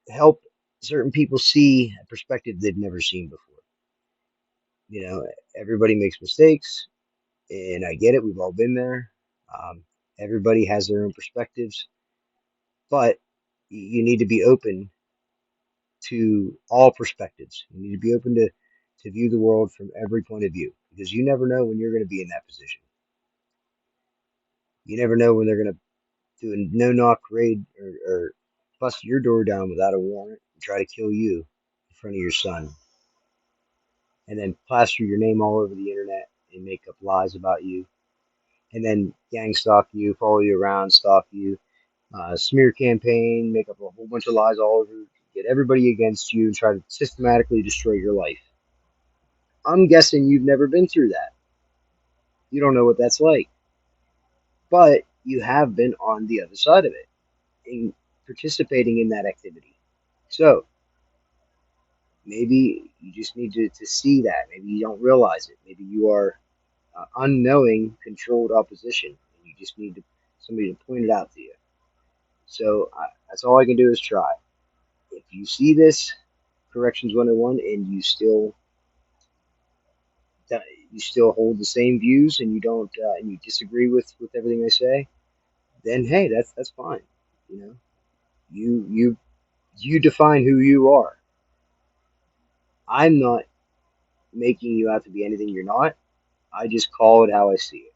help certain people see a perspective they've never seen before. Everybody makes mistakes, and I get it. We've all been there. Um, Everybody has their own perspectives, but you need to be open to all perspectives. You need to be open to view the world from every point of view because you never know when you're going to be in that position. You never know when they're going to do a no knock raid or bust your door down without a warrant and try to kill you in front of your son and then plaster your name all over the internet and make up lies about you and then gang stalk you, follow you around, stalk you, smear campaign, make up a whole bunch of lies all over, get everybody against you and try to systematically destroy your life. I'm guessing you've never been through that. You don't know what that's like. But you have been on the other side of it in participating in that activity. So maybe you just need to see that. Maybe you don't realize it. Maybe you are unknowing controlled opposition. And you just need somebody to point it out to you. So that's all I can do is try. If you see this Corrections 101 and you still you still hold the same views and you don't and you disagree with everything I say, then hey, that's fine. You know, you define who you are. I'm not making you out to be anything you're not. I just call it how I see it,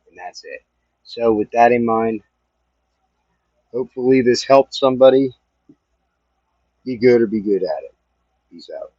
and that's it. So with that in mind, hopefully this helped somebody. Be good or be good at it. Peace out.